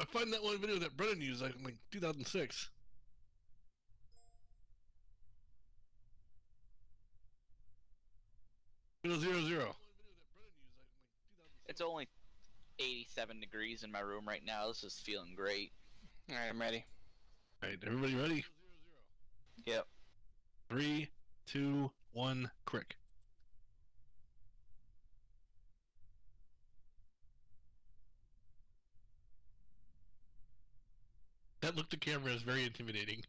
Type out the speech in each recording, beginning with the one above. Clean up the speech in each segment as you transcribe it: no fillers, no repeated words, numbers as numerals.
I find that one video that Brennan used like 2006. Zero. It's only 87 degrees in my room right now. This is feeling great. All right, I'm ready. All right, everybody ready? Yep. 3, 2, 1, quick. That look to camera is very intimidating.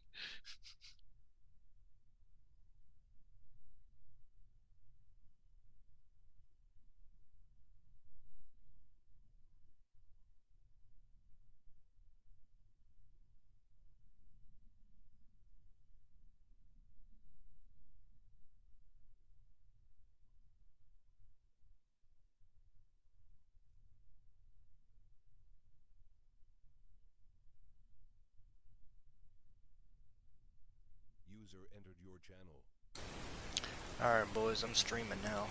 User entered your channel. Alright, boys, I'm streaming now.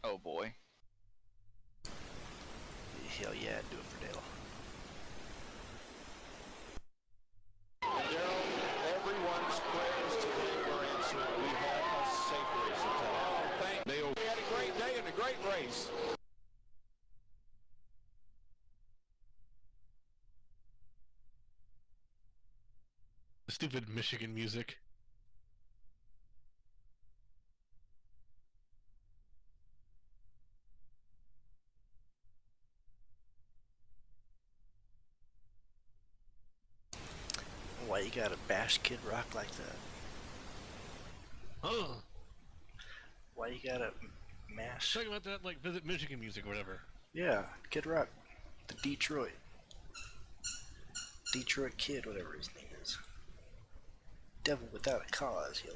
Oh boy. Hell yeah, do it for Dale. Everyone's prayers today were answered. We had a safe race today. We had a great day and a great race. Stupid Michigan music. Why you gotta bash Kid Rock like that? Huh. Why you gotta mash? Talking about that Visit Michigan music or whatever. Yeah, Kid Rock. The Detroit Kid, whatever his name is. Devil without a cause, yo.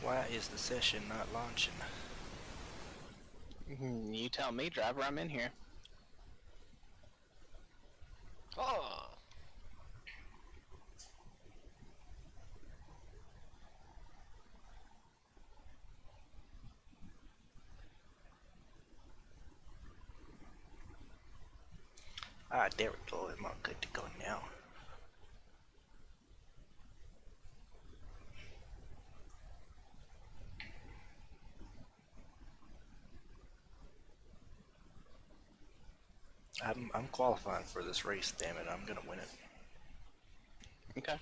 Why is the session not launching? You tell me, driver, I'm in here. Oh. Ah, there we go. I'm all good to go now. I'm qualifying for this race, damn it. I'm gonna win it. Okay.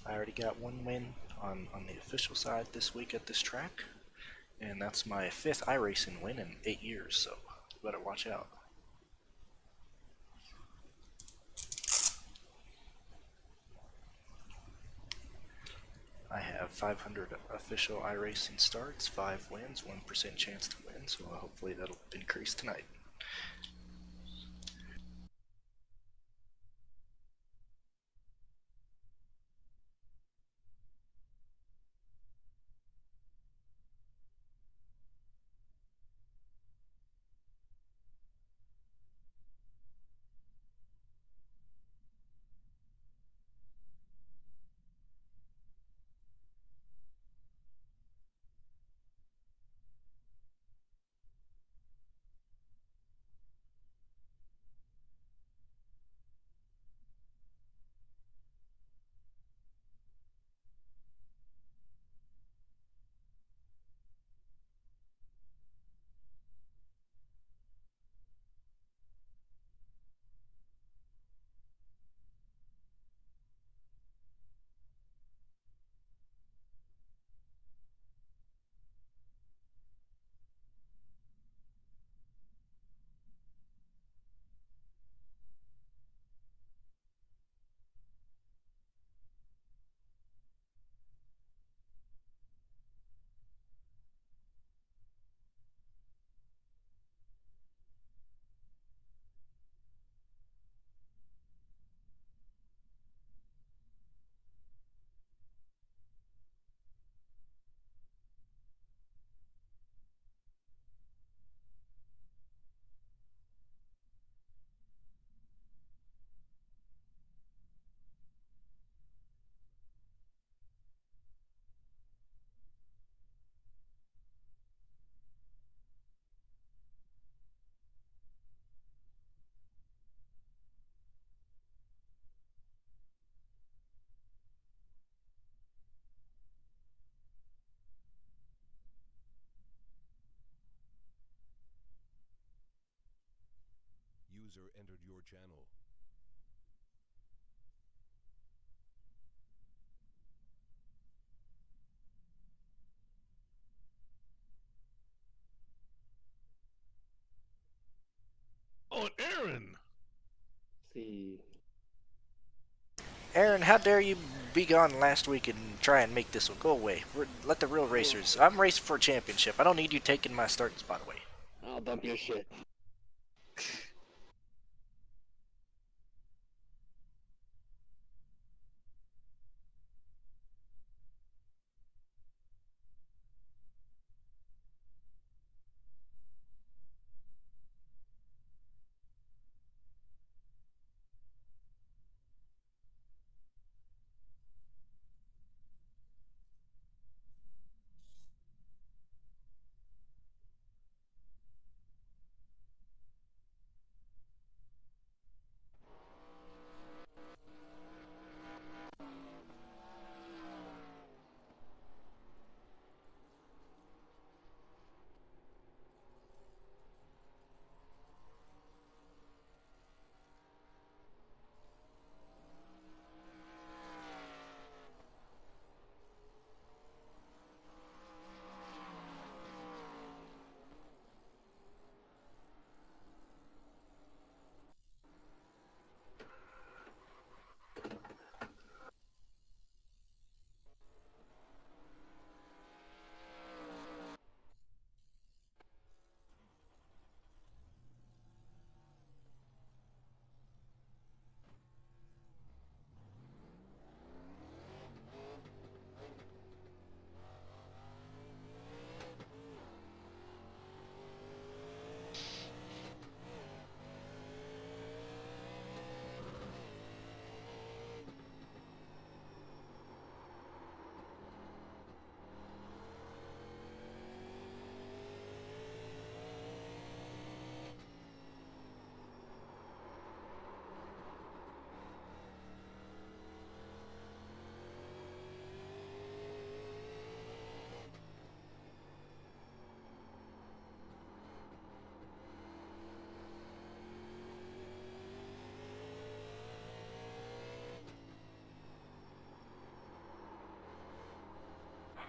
I already got one win on the official side this week at this track, and that's my 5th iRacing win in 8 years, so you better watch out. I have 500 official iRacing starts, 5 wins, 1% chance to win, so hopefully that'll increase tonight. User entered your channel. Oh, Aaron! See. Aaron, how dare you be gone last week and try and make this one? Go away. Let the real racers. I'm racing for a championship. I don't need you taking my starting spot away. I'll dump your shit.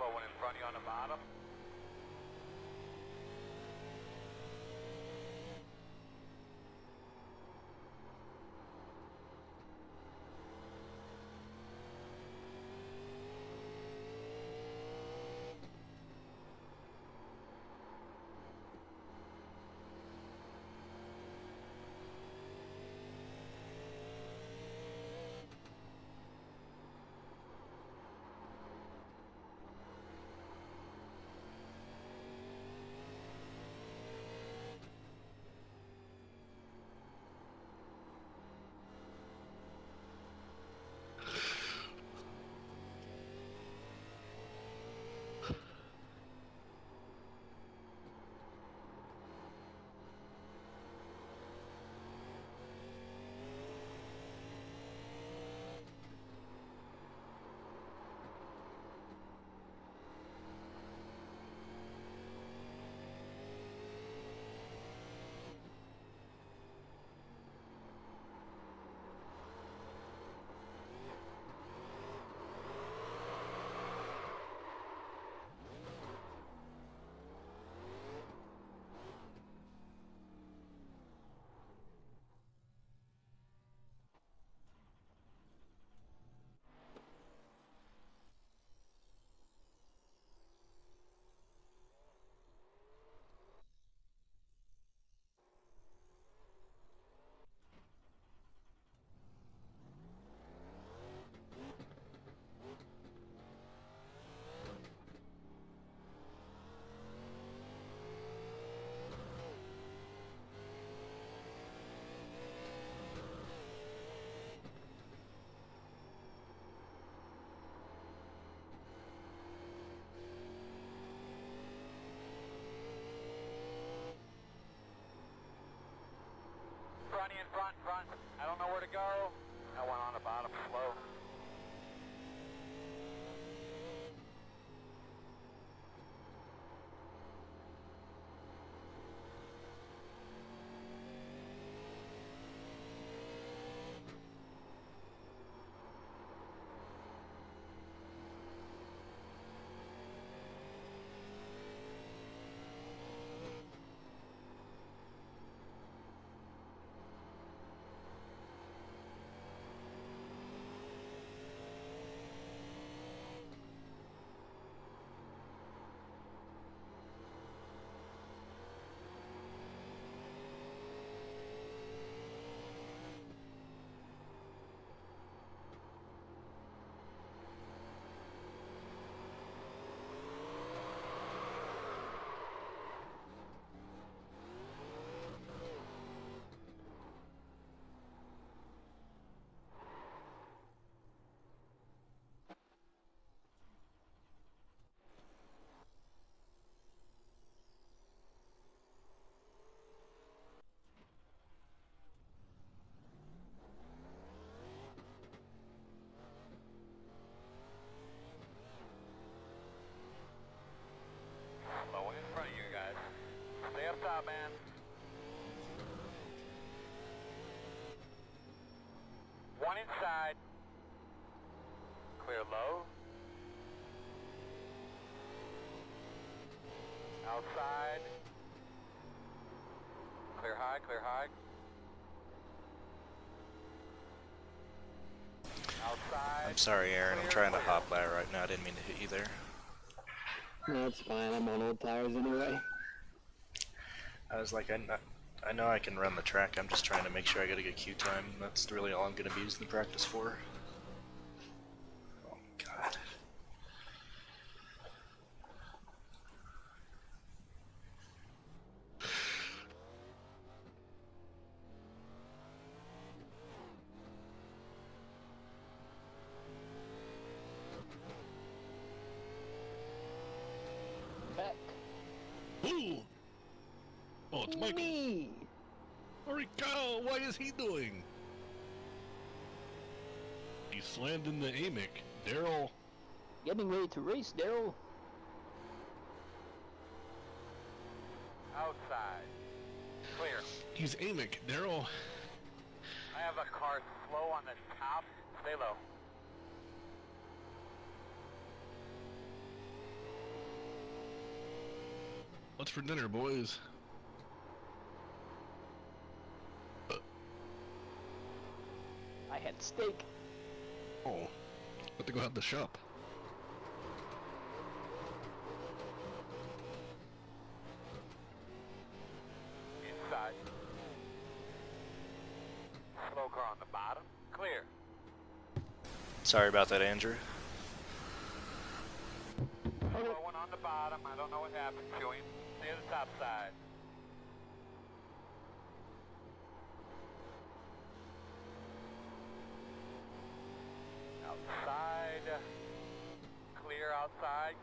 slow one in front of you on the bottom. Front. I don't know where to go. I went on the bottom slow. Slow one in front of you guys. Stay up top, man. One inside. Clear low. Outside. Clear high, clear high. Outside. I'm sorry, Aaron. I'm trying to hop by right now. I didn't mean to hit you there. No, it's fine. I'm on old tires anyway. I was like, I know I can run the track. I'm just trying to make sure I get a good queue time. That's really all I'm going to be using the practice for. Oh, God. Back. Who? Oh, it's Michael. Me. Holy cow, what is he doing? He slammed in the AMIC. Daryl. Getting ready to race, Daryl. Outside. Clear. He's AMIC. Daryl. I have a car slow on the top. Stay low. What's for dinner, boys? I had steak. Oh, got to go have the shop. Inside. Slow car on the bottom. Clear. Sorry about that, Andrew. Slow one on the bottom. I don't know what happened to him. Near the top side. Outside. Clear outside.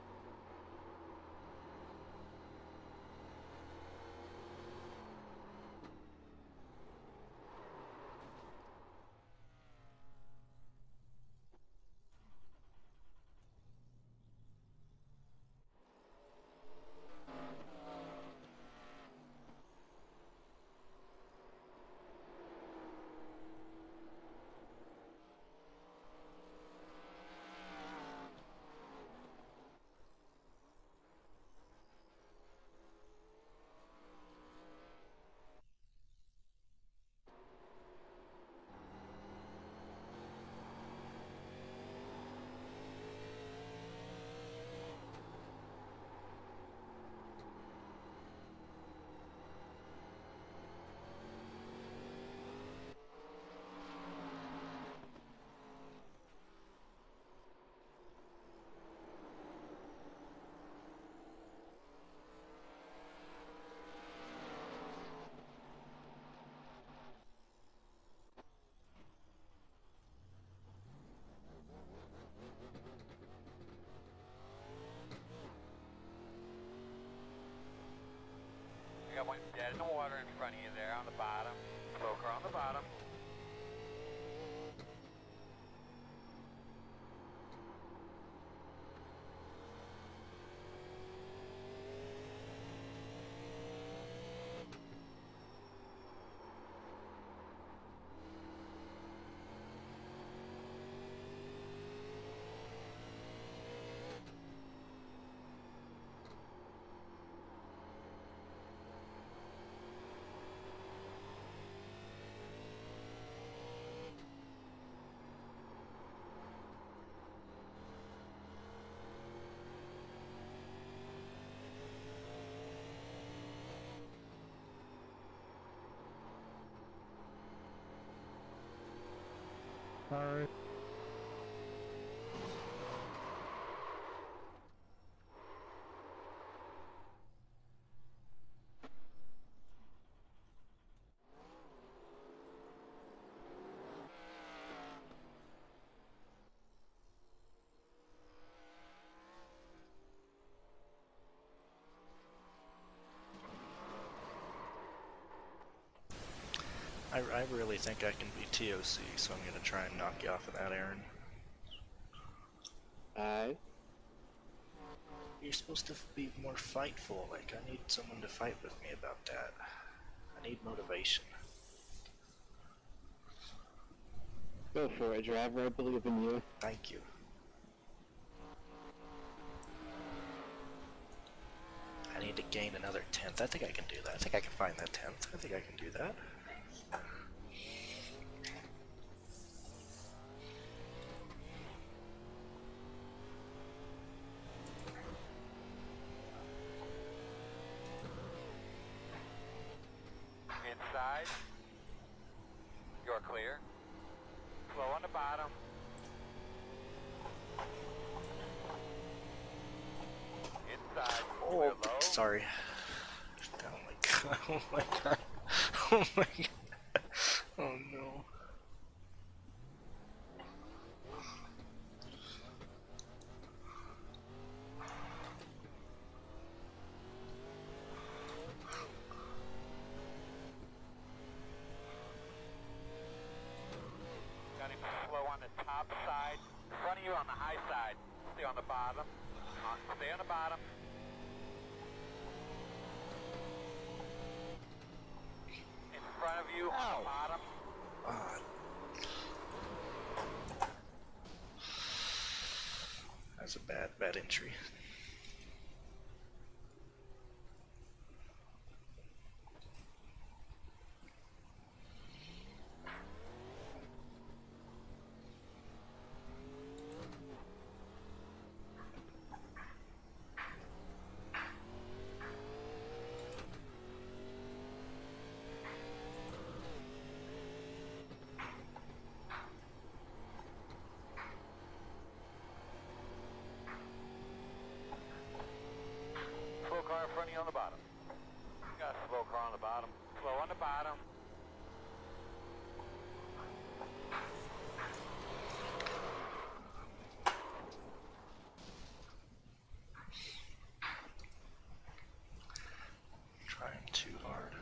You got one dead in the water in front of you there on the bottom. Slow car on the bottom. Sorry. I really think I can be TOC, so I'm gonna try and knock you off of that, Aaron. Aye. You're supposed to be more fightful. Like, I need someone to fight with me about that. I need motivation. Go for it, driver. I believe in you. Thank you. I need to gain another 10th. I think I can do that. I think I can find that 10th. I think I can do that. Inside. You're clear. Slow on the bottom. Inside. Oh, Clear low. sorry. Oh my god. Oh my god. Oh my god. Oh no. Got him slow on the top side. In front of you on the high side. Stay on the bottom. Stay on the bottom. In front of you on the bottom. That's a bad entry. bottom. Got a slow car on the bottom. Slow on the bottom. Trying too hard.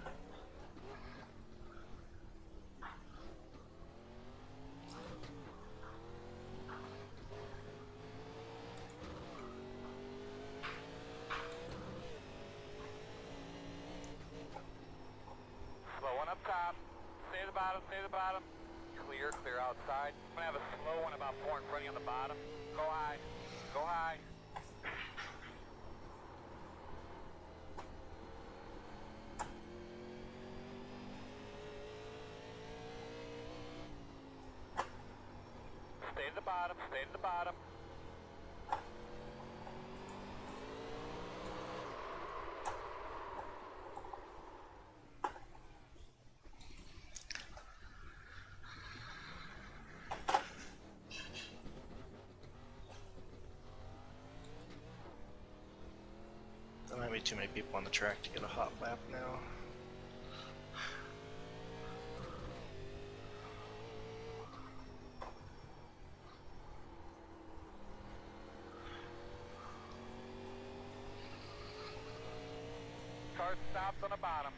Slow one up top. Stay to the bottom, stay to the bottom. Clear, clear outside. I'm gonna have a slow one about 4 in front of you on the bottom. Go high. Go high. Stay to the bottom, stay to the bottom. There might be too many people on the track to get a hot lap now. Car stops on the bottom.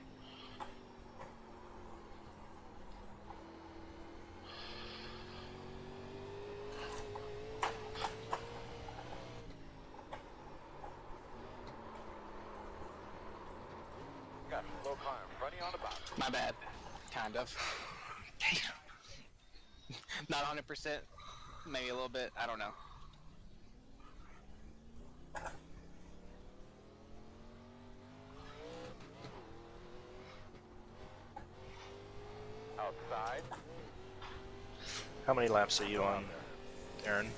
Got a slow car in front of you on the bottom. My bad. Kind of. Not 100%. Maybe a little bit. I don't know. Outside. How many laps are you on, Aaron?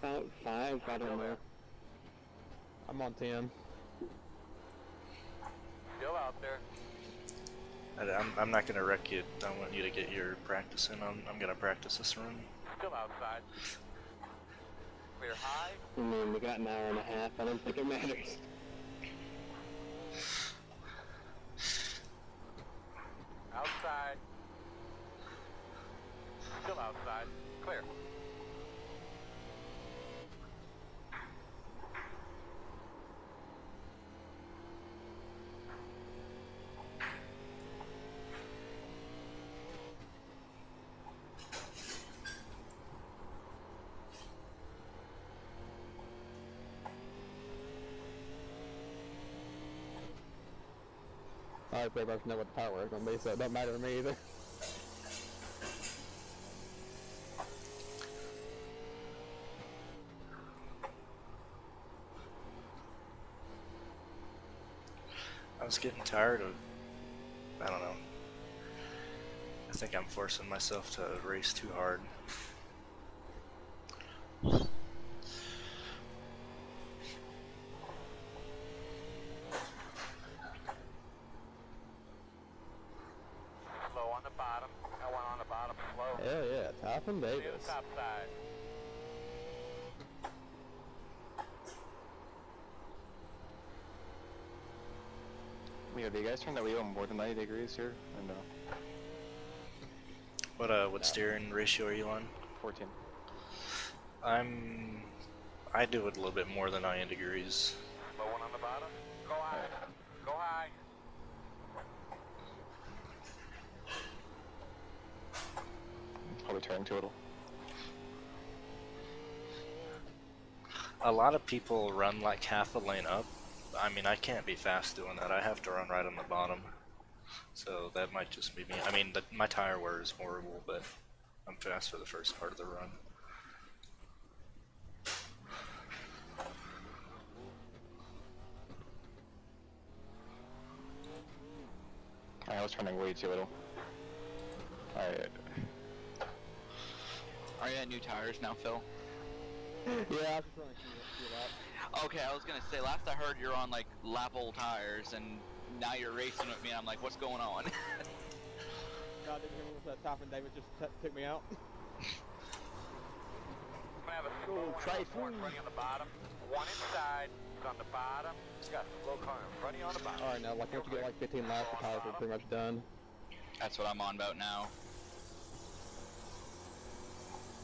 About 5, I don't know. I'm on 10. Still out there. I'm not gonna wreck you. I want you to get your practice in. I'm gonna practice this run. Still outside. Clear high. I mean, we got an hour and a half. I don't think it matters. Outside. Still outside. Clear. I pretty much know what the power is gonna be, so it don't matter to me either. I was getting tired of, I don't know. I think I'm forcing myself to race too hard. Slow on the bottom. That one on the bottom. Slow. Hell yeah, Topham Stay to Davis. the top side. Leo, do you guys turn the wheel more than 90 degrees here? Or no? What steering ratio are you on? 14. I do it a little bit more than 90 degrees. Slow one on the bottom. Go high. Go high. Probably turning total. A lot of people run like half a lane up. I mean, I can't be fast doing that. I have to run right on the bottom. So that might just be me. I mean, my tire wear is horrible, but I'm fast for the first part of the run. I was turning way too little. Alright. Are you at new tires now, Phil? Yeah, I just running a lap. Okay, I was gonna say, last I heard you're on like lap old tires, and now you're racing with me, and I'm like, what's going on? No, I didn't hear what that Topham Davis just took me out. I'm gonna have a slow Go, one about 4 in front of you on the bottom. One inside. on the bottom. You got a slow car in front of you on the bottom. Alright, now, like, once you get like 15 laps, the tires are pretty much done. That's what I'm on about now.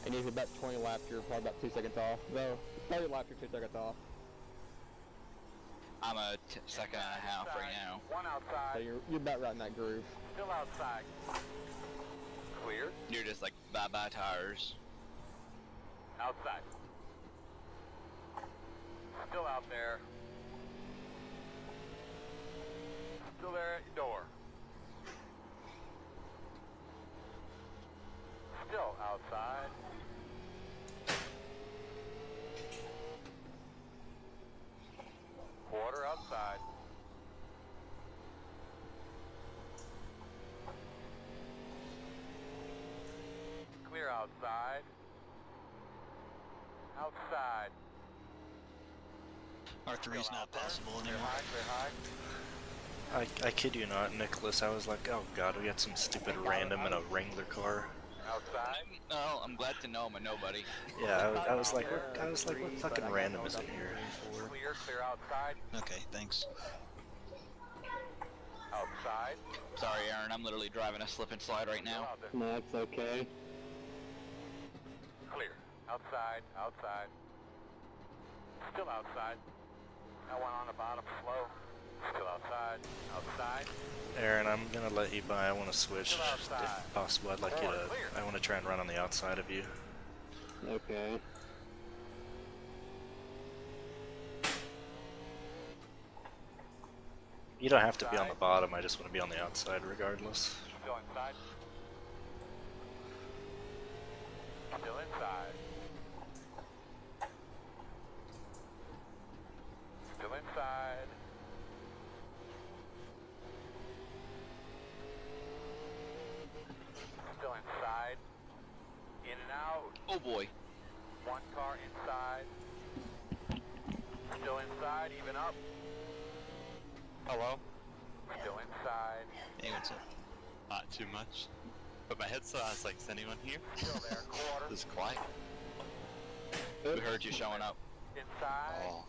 And usually about 20 laps, you're probably about 2 seconds off. Though, 30 laps, you're 2 seconds off. I'm a second and a half right now. One So outside. you're about right in that groove. Still outside. Clear. You're just like bye-bye tires. Outside. Still out there. Still there at your door. Still outside. Quarter outside. Clear outside. Outside. R3 is not possible Clear anymore. high, clear high. I kid you not, Nicholas, I was like, oh god, we got some stupid random in a Wrangler car. Outside. Oh, I'm glad to know I'm a nobody. Yeah, I was like, what fucking random is in here? Clear, clear outside. Okay, thanks. Outside. Sorry, Aaron, I'm literally driving a slip and slide right now. Out there. No, it's okay. Clear. Outside, outside. Still outside. That one on the bottom, slow. Still outside, outside. Aaron, I'm gonna let you by. I want to switch, Still outside. if possible. I'd like you to. I want to try and run on the outside of you. Okay. You don't have to be on the bottom. I just want to be on the outside, regardless. Still inside. Still inside. Still inside. Still inside. In and out. Oh boy. One car inside. Still inside, even up. Hello? Still inside. Hey, what's up? Not too much. But my headset, I was like, is anyone here? Still there, quarter. This is quiet. We heard you showing up. Inside. Oh.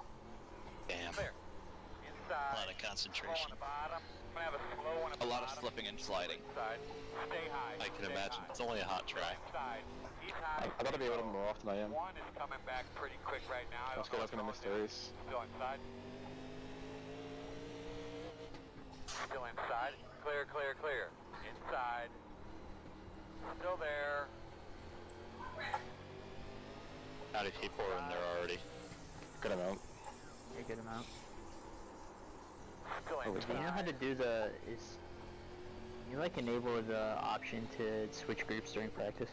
Damn. Clear. A Inside. lot of Slow on concentration. the bottom. I'm gonna have a slow one at A the lot of bottom. slipping and sliding. Inside. Stay high. I can stay imagine. high. It's only a hot track. Inside. He's high. I gotta be a little more off than I am. One is coming back pretty quick right now. That's good, I was gonna miss the race. Still inside. Still inside. Clear, clear, clear. Inside. Still there. How many people are in there already? Good amount. A good amount. Still Oh, Do you know how inside. to do the you like enable the option to switch groups during practice?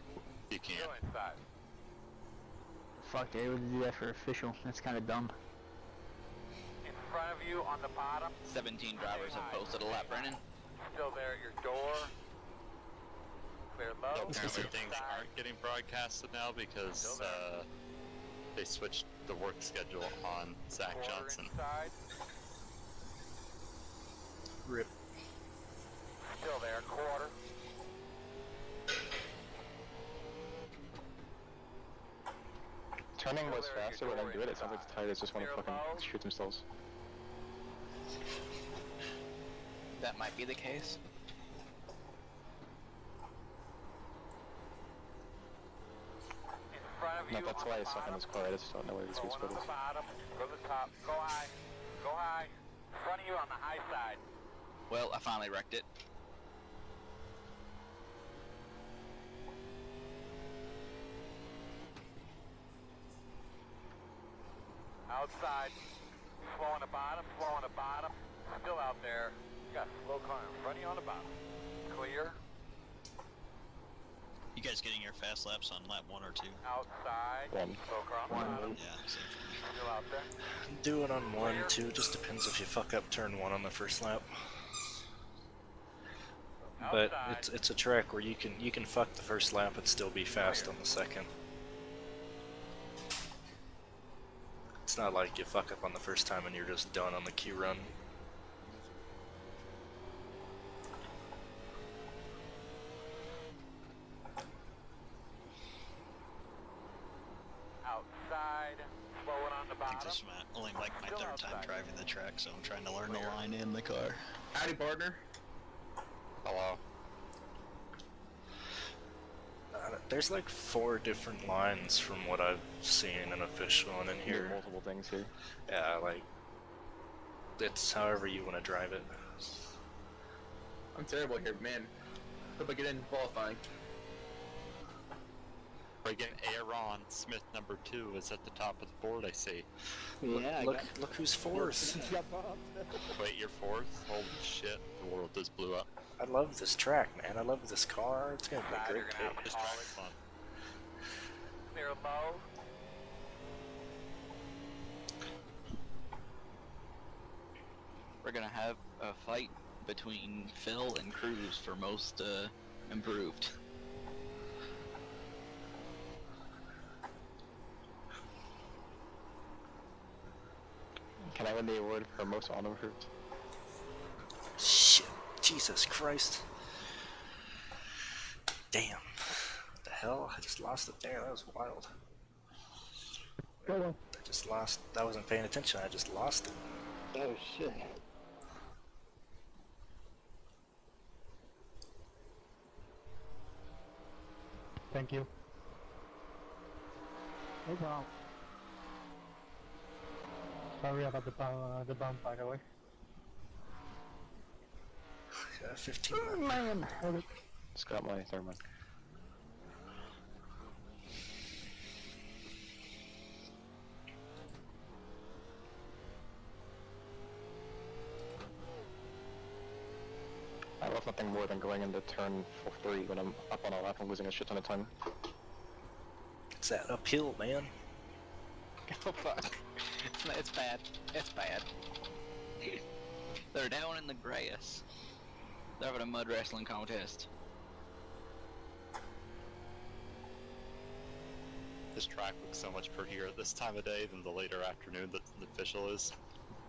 You can't. Still inside. Fuck, they're able to do that for official. That's kind of dumb. In front of you on the bottom. 17 drivers have posted a lap, Brennan. Still there at your door. Clear low. Apparently things aren't getting broadcasted now because they switched the work schedule on Zach Quarter Johnson. inside. Rip. Still there, quarter. Turning was faster when I do it. It sounds like the tires just want to fucking shoot themselves. That might be the case. In front of you No, that's on why I the suck in bottom. this car. I just don't know where the sweet Go spot on is. the bottom. Go to the top. Go high. Go high. In front of you on the high side. Well, I finally wrecked it. Outside. Slow on the bottom. Slow on the bottom. Still out there. You got a slow car in front of you on the bottom. Clear. You guys getting your fast laps on lap 1 or 2? Outside. One. Slow car on the bottom. Yeah, same for me. Still out there. Do it on 1, 2. Just depends if you fuck up turn 1 on the first lap. But Outside. it's a track where you can fuck the first lap and still be fast on the second. It's not like you fuck up on the first time and you're just done on the Q run. outside. Slowing on the I think bottom. this is only like my Still third time outside. driving the track, so I'm trying to learn the line in the car. Howdy, partner. Hello. There's like 4 different lines from what I've seen in official and in There are here. multiple things here. Yeah, like it's however you want to drive it. I'm terrible here, man. Hope I get in qualifying. Again, Aaron Smith number 2 is at the top of the board, I see. Yeah, Look who's 4th. Wait, you're 4th? Holy shit, the world just blew up. I love this track, man. I love this car. It's gonna be a Outside, great you're gonna have day. This track's fun. Clear low. We're gonna have a fight between Phil and Cruz for most improved. Can I win the award for most unimproved? Shit, Jesus Christ. Damn. What the hell? I just lost it there. That was wild. I just lost. I wasn't paying attention. I just lost it. Oh shit. Thank you. No problem. Sorry about the bump, by the way. 15. Man. Just got my third one. I love nothing more than going into turn 3 when I'm up on a lap and losing a shit ton of time. It's that uphill, man. Oh fuck. It's bad. It's bad. They're down in the grass. They're having a mud wrestling contest. This track looks so much prettier at this time of day than the later afternoon that the official is.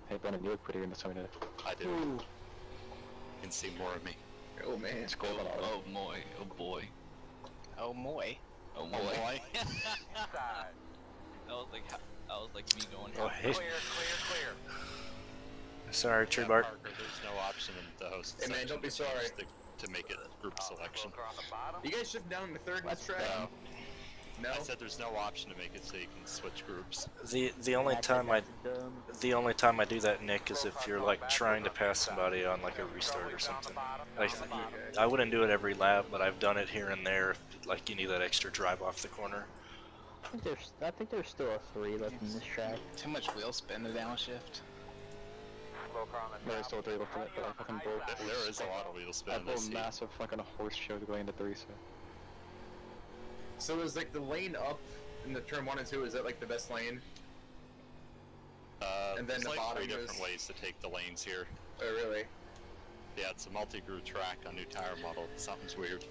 Hey, Brennan, you look prettier in this time of day. I do. You can see more of me. Oh man. It's cold and all. Oh boy. Oh boy. Oh, boy. Oh boy. boy. Inside. That was like me going. Oh, hey. Clear, clear, clear. Sorry, Tree Yeah, Bark. Parker, there's no option in the host Hey, man, section don't be to change sorry. to make it group selection. Smoker on the bottom. You guys shift down to third in this track? No. No? I said there's no option to make it so you can switch groups. The only time I do that, Nick, is if you're like trying to pass somebody on like a restart or something. Like I wouldn't do it every lap, but I've done it here and there. If, like you need that extra drive off the corner. I think there's still a 3 left in this track. Too much wheel spin to downshift. Smoker on the There's top. still 3 left in it, but I fucking broke. There is a lot of wheel spin I in pulled this a heat. massive fucking horse show going into 3, so. So is like the lane up in the turn 1 and 2, is that like the best lane? And then There's the like bottom 3 different is- ways to take the lanes here. Oh really? Yeah, it's a multi-groove track on new tire model. Something's weird.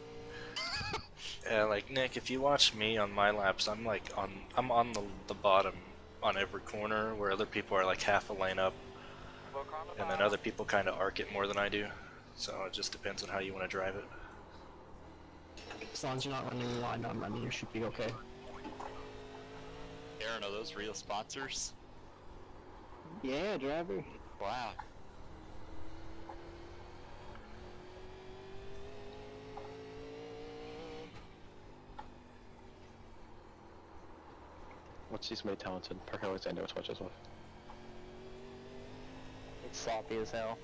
Yeah, like Nick, if you watch me on my laps, I'm on the bottom on every corner, where other people are like half a lane up, Smoker on the and then bottom. other people kind of arc it more than I do. So it just depends on how you want to drive it. As long as you're not running the line I'm running, you should be okay. Aaron, are those real sponsors? Yeah, driver. Wow. What's these made talented? Parker always I know as much as well. It's sloppy as hell.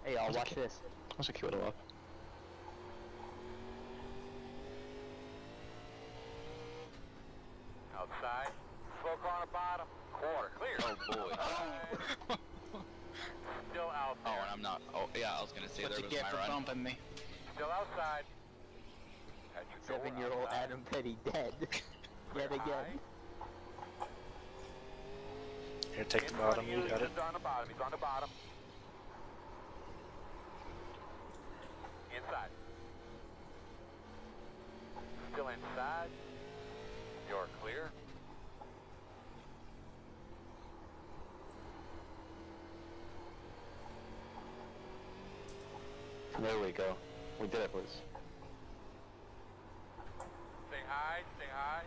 Hey y'all, watch this. That's a cute little up. Outside. Smoker on the bottom. Quarter. Clear. Oh boy. Still out Oh, there. and I'm not. Oh yeah, I was gonna say there was my run. bumping me? Still outside. Had you going 7-year-old outside. Adam Petty dead. Yet again. Here, take the bottom. You got it. He's on the bottom. He's on the bottom. Inside. Still inside. You're clear. There we go. We did it, boys. Stay high, stay high.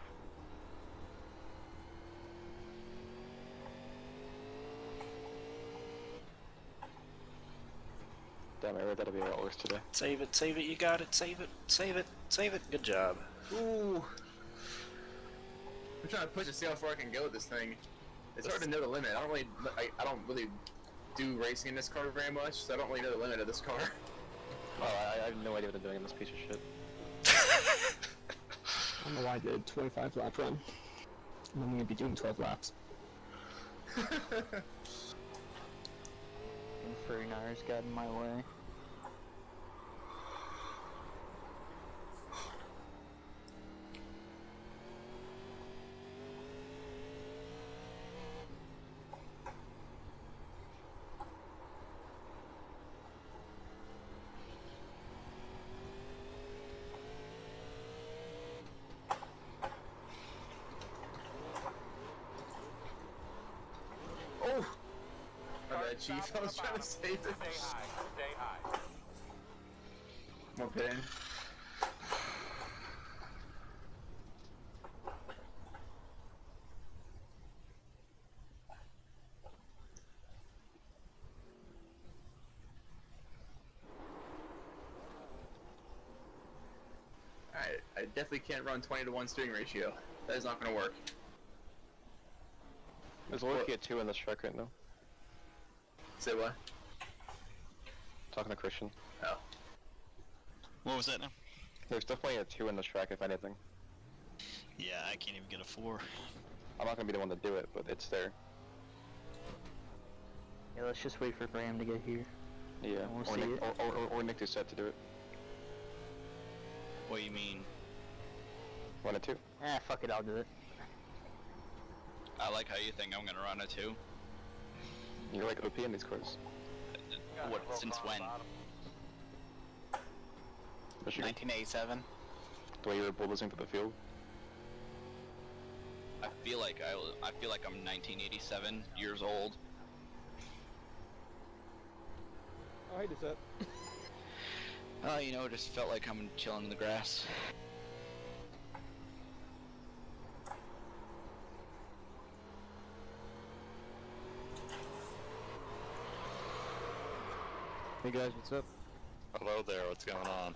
Damn, I read that'll be a lot worse today. Save it, you got it, save it, save it, save it. Good job. Ooh. I'm trying to push to see how far I can go with this thing. It's hard to know the limit. I don't really do racing in this car very much, so I don't really know the limit of this car. Oh, I have no idea what I'm doing in this piece of shit. I don't know why I did a 25 lap run. And I'm gonna be doing 12 laps. And 49ers got in my way. Oh! My bad, Chief. I was trying to save it. Stay high, stay high. More pitting. I definitely can't run 20-to-1 steering ratio. That is not going to work. There's already a 2 in this track right now. Say what? Talking to Christian. Oh. What was that now? There's definitely a 2 in this track if anything. Yeah, I can't even get a 4. I'm not gonna be the one to do it, but it's there. Yeah, let's just wait for Graham to get here. Yeah, We'll or, see Nick, it. or Nick is set to do it. What do you mean? 1 and 2. Ah, fuck it, I'll do it. I like how you think I'm gonna run a 2. You're like OP in these cars. What, since when? Michigan. 1987. The way you were bulldozing through the field. I feel like I'm 1987 years old. Oh, hey, Desette. You know, it just felt like I'm chilling in the grass. Hey guys, what's up? Hello there, what's going on?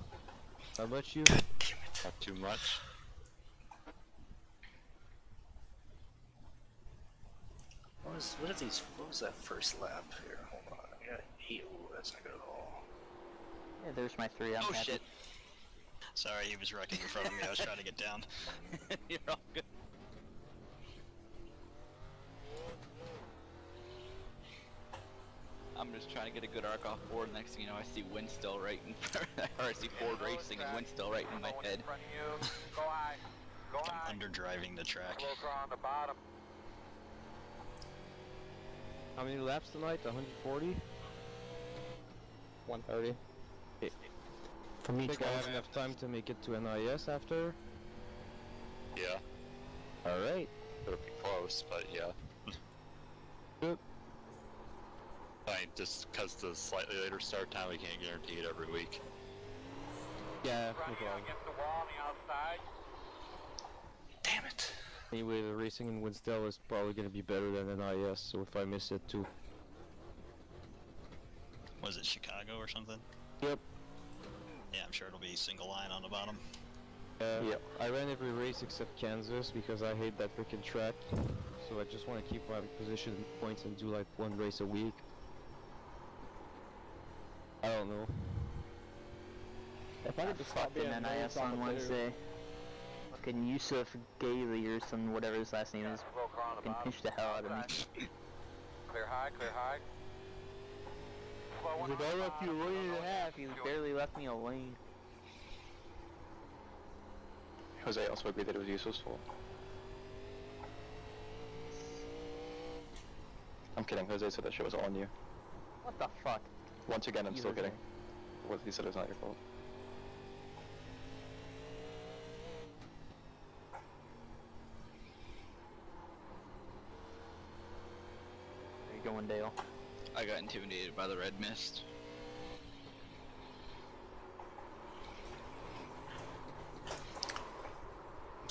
How about you? Not too much. What was that first lap here? Hold on, I got 8. Ooh, that's not good at all. Yeah, there's my 3. I'm Oh happy. shit. Sorry, he was wrecking in front of me. I was trying to get down. You're all good. I'm just trying to get a good arc off board. Next thing you know, I see Winstel right in front, or I see Ford Racing and Winstel right in my head. In front of you. Go high. Go high. I'm underdriving the track. Closer on the bottom. How many laps tonight? 140? 130. For me, I think I 12. have enough time to make it to NIS after. Yeah, Alright. it'll be close, but yeah. Good. I mean, just because the slightly later start time, we can't guarantee it every week. Yeah, no Running problem. against the wall on the outside. Damn it. Anyway, the racing in Winstel is probably going to be better than NIS, so if I miss it too. Was it Chicago or something? Yep. Yeah, I'm sure it'll be single line on the bottom. Yep. I ran every race except Kansas because I hate that freaking track. So I just want to keep my position points and do like 1 race a week. I don't know. If I could just stop in NIS on Wednesday, fucking Yusuf Gailey or some whatever his last name is, Closer on the fucking bottom. pinch the hell out of me. Clear high, clear high. Slow one on the bottom. lane and a half, he barely left me a lane. Jose also agreed that it was useless fault. I'm kidding, Jose said that shit was all on you. What the fuck? Once again, I'm You still Jose. kidding. What he said it was not your fault. Where you going, Dale? I got intimidated by the red mist.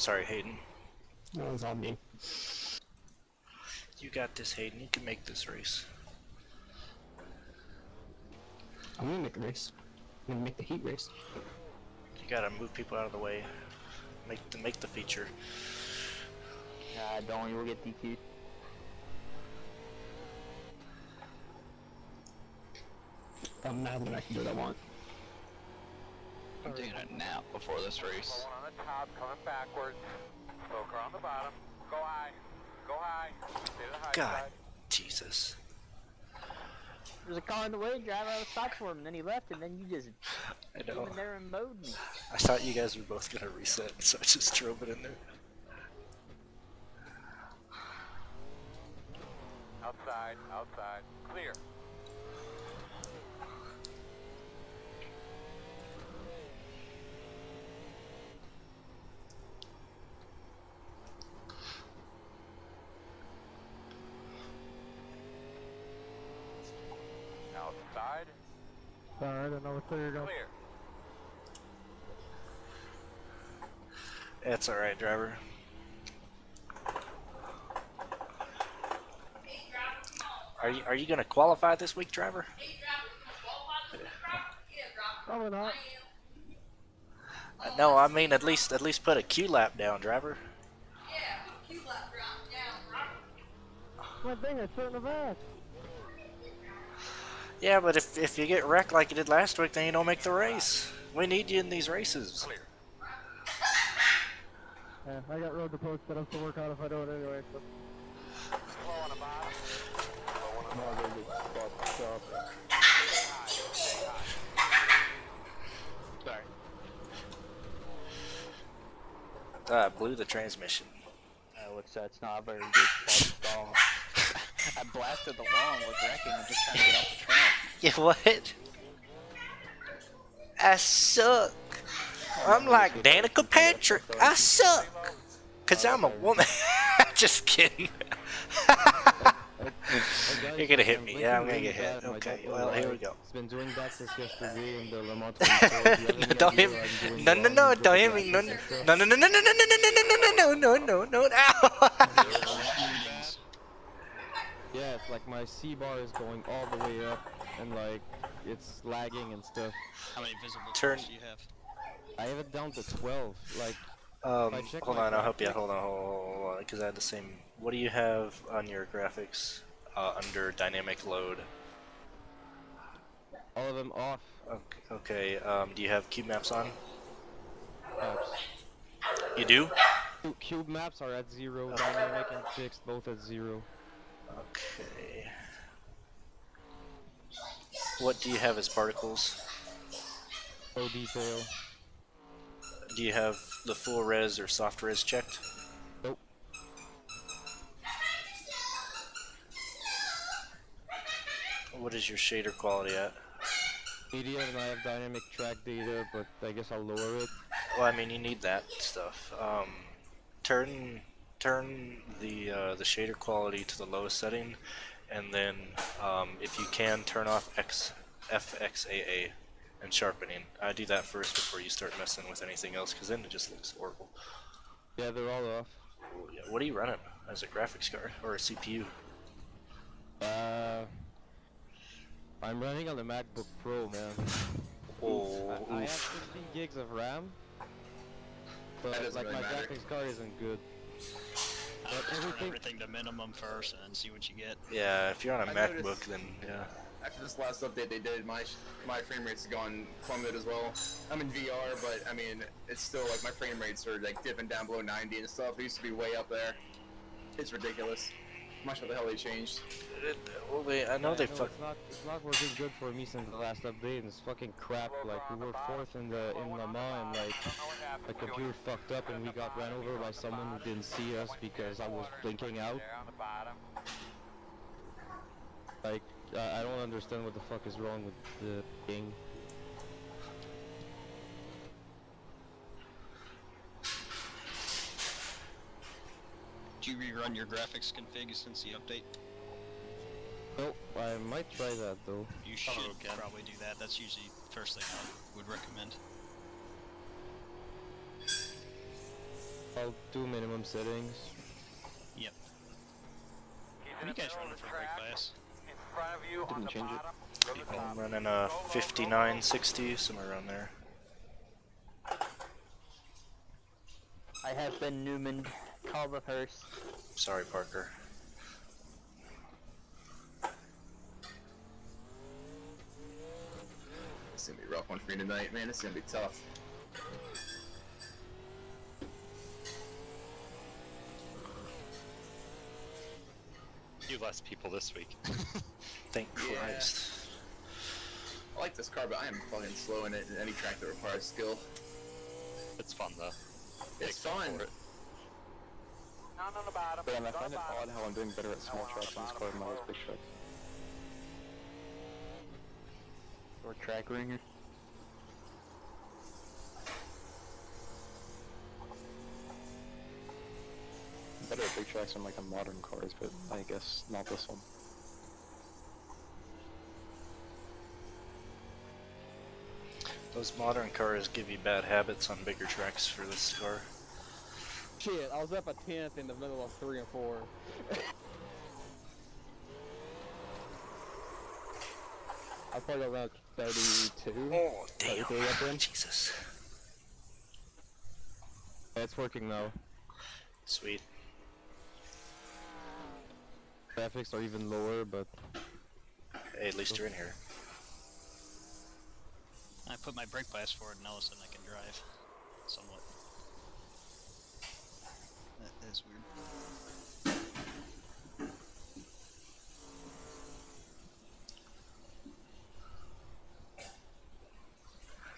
Sorry, Hayden. No, it's all me. You got this, Hayden. You can make this race. I'm gonna make a race. I'm gonna make the heat race. You gotta move people out of the way. Make the feature. Don't, you will get DQ'd. I'm mad that I can do what I want. I'm taking a nap before this race. Slow one on the top, coming backwards. Slow car on the bottom. Go high. Go high. Stay to the high God, side. Jesus. There's a car in the way, driver. I was stopped for him, and then he left, and then you just I came know. in there and mowed me. I thought you guys were both gonna reset, so I just drove it in there. Outside, outside. Clear. Outside. Alright, I know where clear go. Clear. That's alright, driver. Are you gonna qualify this week, driver? Probably not. No, I mean at least put a Q lap down, driver. My thing, I shouldn't have asked. Yeah, but if you get wrecked like you did last week, then you don't make the race. We need you in these races. Clear. Yeah, I got road to post that I have to work on if I do it anyway. So. Slow on the bottom. Slow one on the Sorry. Blew the transmission. It's not a very good stall. I blasted along with wrecking and just trying to get off the track. Yeah, what? I suck. I'm like Danica Patrick. I suck. Cause I'm a woman. Just kidding. You're gonna hit me. Yeah, I'm gonna get hit. Okay, well, here we go. It's been doing that since yesterday in the Le Mans 24. Don't hit me. No, don't hit me. No. Ow. Yeah, it's like my C bar is going all the way up, and like it's lagging and stuff. How many visible Turn. cars do you have? I have it down to 12. Like, Hold on, I'll help you. Hold on, because I had the same. What do you have on your graphics under dynamic load? all of them off. Okay. Do you have cube maps on? Maps. You do? Cube maps are at 0. Dynamic and fixed both at 0. Okay. What do you have as particles? Low detail. Do you have the full res or soft res checked? Nope. What is your shader quality at? Medium, and I have dynamic track data, but I guess I'll lower it. Well, I mean, you need that stuff. Turn the shader quality to the lowest setting, and then if you can, turn off FXAA and sharpening. I do that first before you start messing with anything else, because then it just looks horrible. Yeah, they're all off. What are you running as a graphics card or a CPU? I'm running on the MacBook Pro, man. Oh, I have 16 gigs of RAM, but like really my matter. graphics card isn't good. Turn everything to minimum first and then see what you get. Yeah, if you're on a I MacBook, noticed- then yeah. After this last update they did, my frame rate's gone plummeted as well. I'm in VR, but I mean, it's still like my frame rates are like dipping down below 90 and stuff. It used to be way up there. It's ridiculous. I'm not sure what the hell they changed. Well, I know they fuck. It's not working good for me since the last update, and it's fucking crap. Like we were 4th in Le Mans, and like the computer fucked up, and we got ran over by someone who didn't see us because I was blinking out. on the bottom. Like I don't understand what the fuck is wrong with the game. Did you rerun your graphics config since the update? Nope, I might try that though. You should probably do that. That's usually the first thing I would recommend. I'll do minimum settings. Yep. What are you guys running for brake bias? In front of you on Didn't the change it. bottom. Go to the top. I'm running a 5960, somewhere around there. I have been Newman. Call the hearse. Sorry, Parker. It's gonna be a rough one for me tonight, man. It's gonna be tough. Few less people this week. Thank Yeah. Christ. I like this car, but I am fucking slow in it in any track that requires skill. It's fun though. It's Make up fun. for it. None on the bottom. But I None on find the it bottom. odd how I'm doing better at small tracks in this car than I was big tracks. Or track ringer. Better at big tracks on like on modern cars, but I guess not this one. Those modern cars give you bad habits on bigger tracks for this car. Shit, I was up a 10th in the middle of 3 and 4. I probably got around 32. Oh, damn. 33 up in. Jesus. Yeah, it's working now. Sweet. Graphics are even lower, but Hey, at least you're in here. I put my brake bias forward and all of a sudden I can drive. Somewhat. That is weird.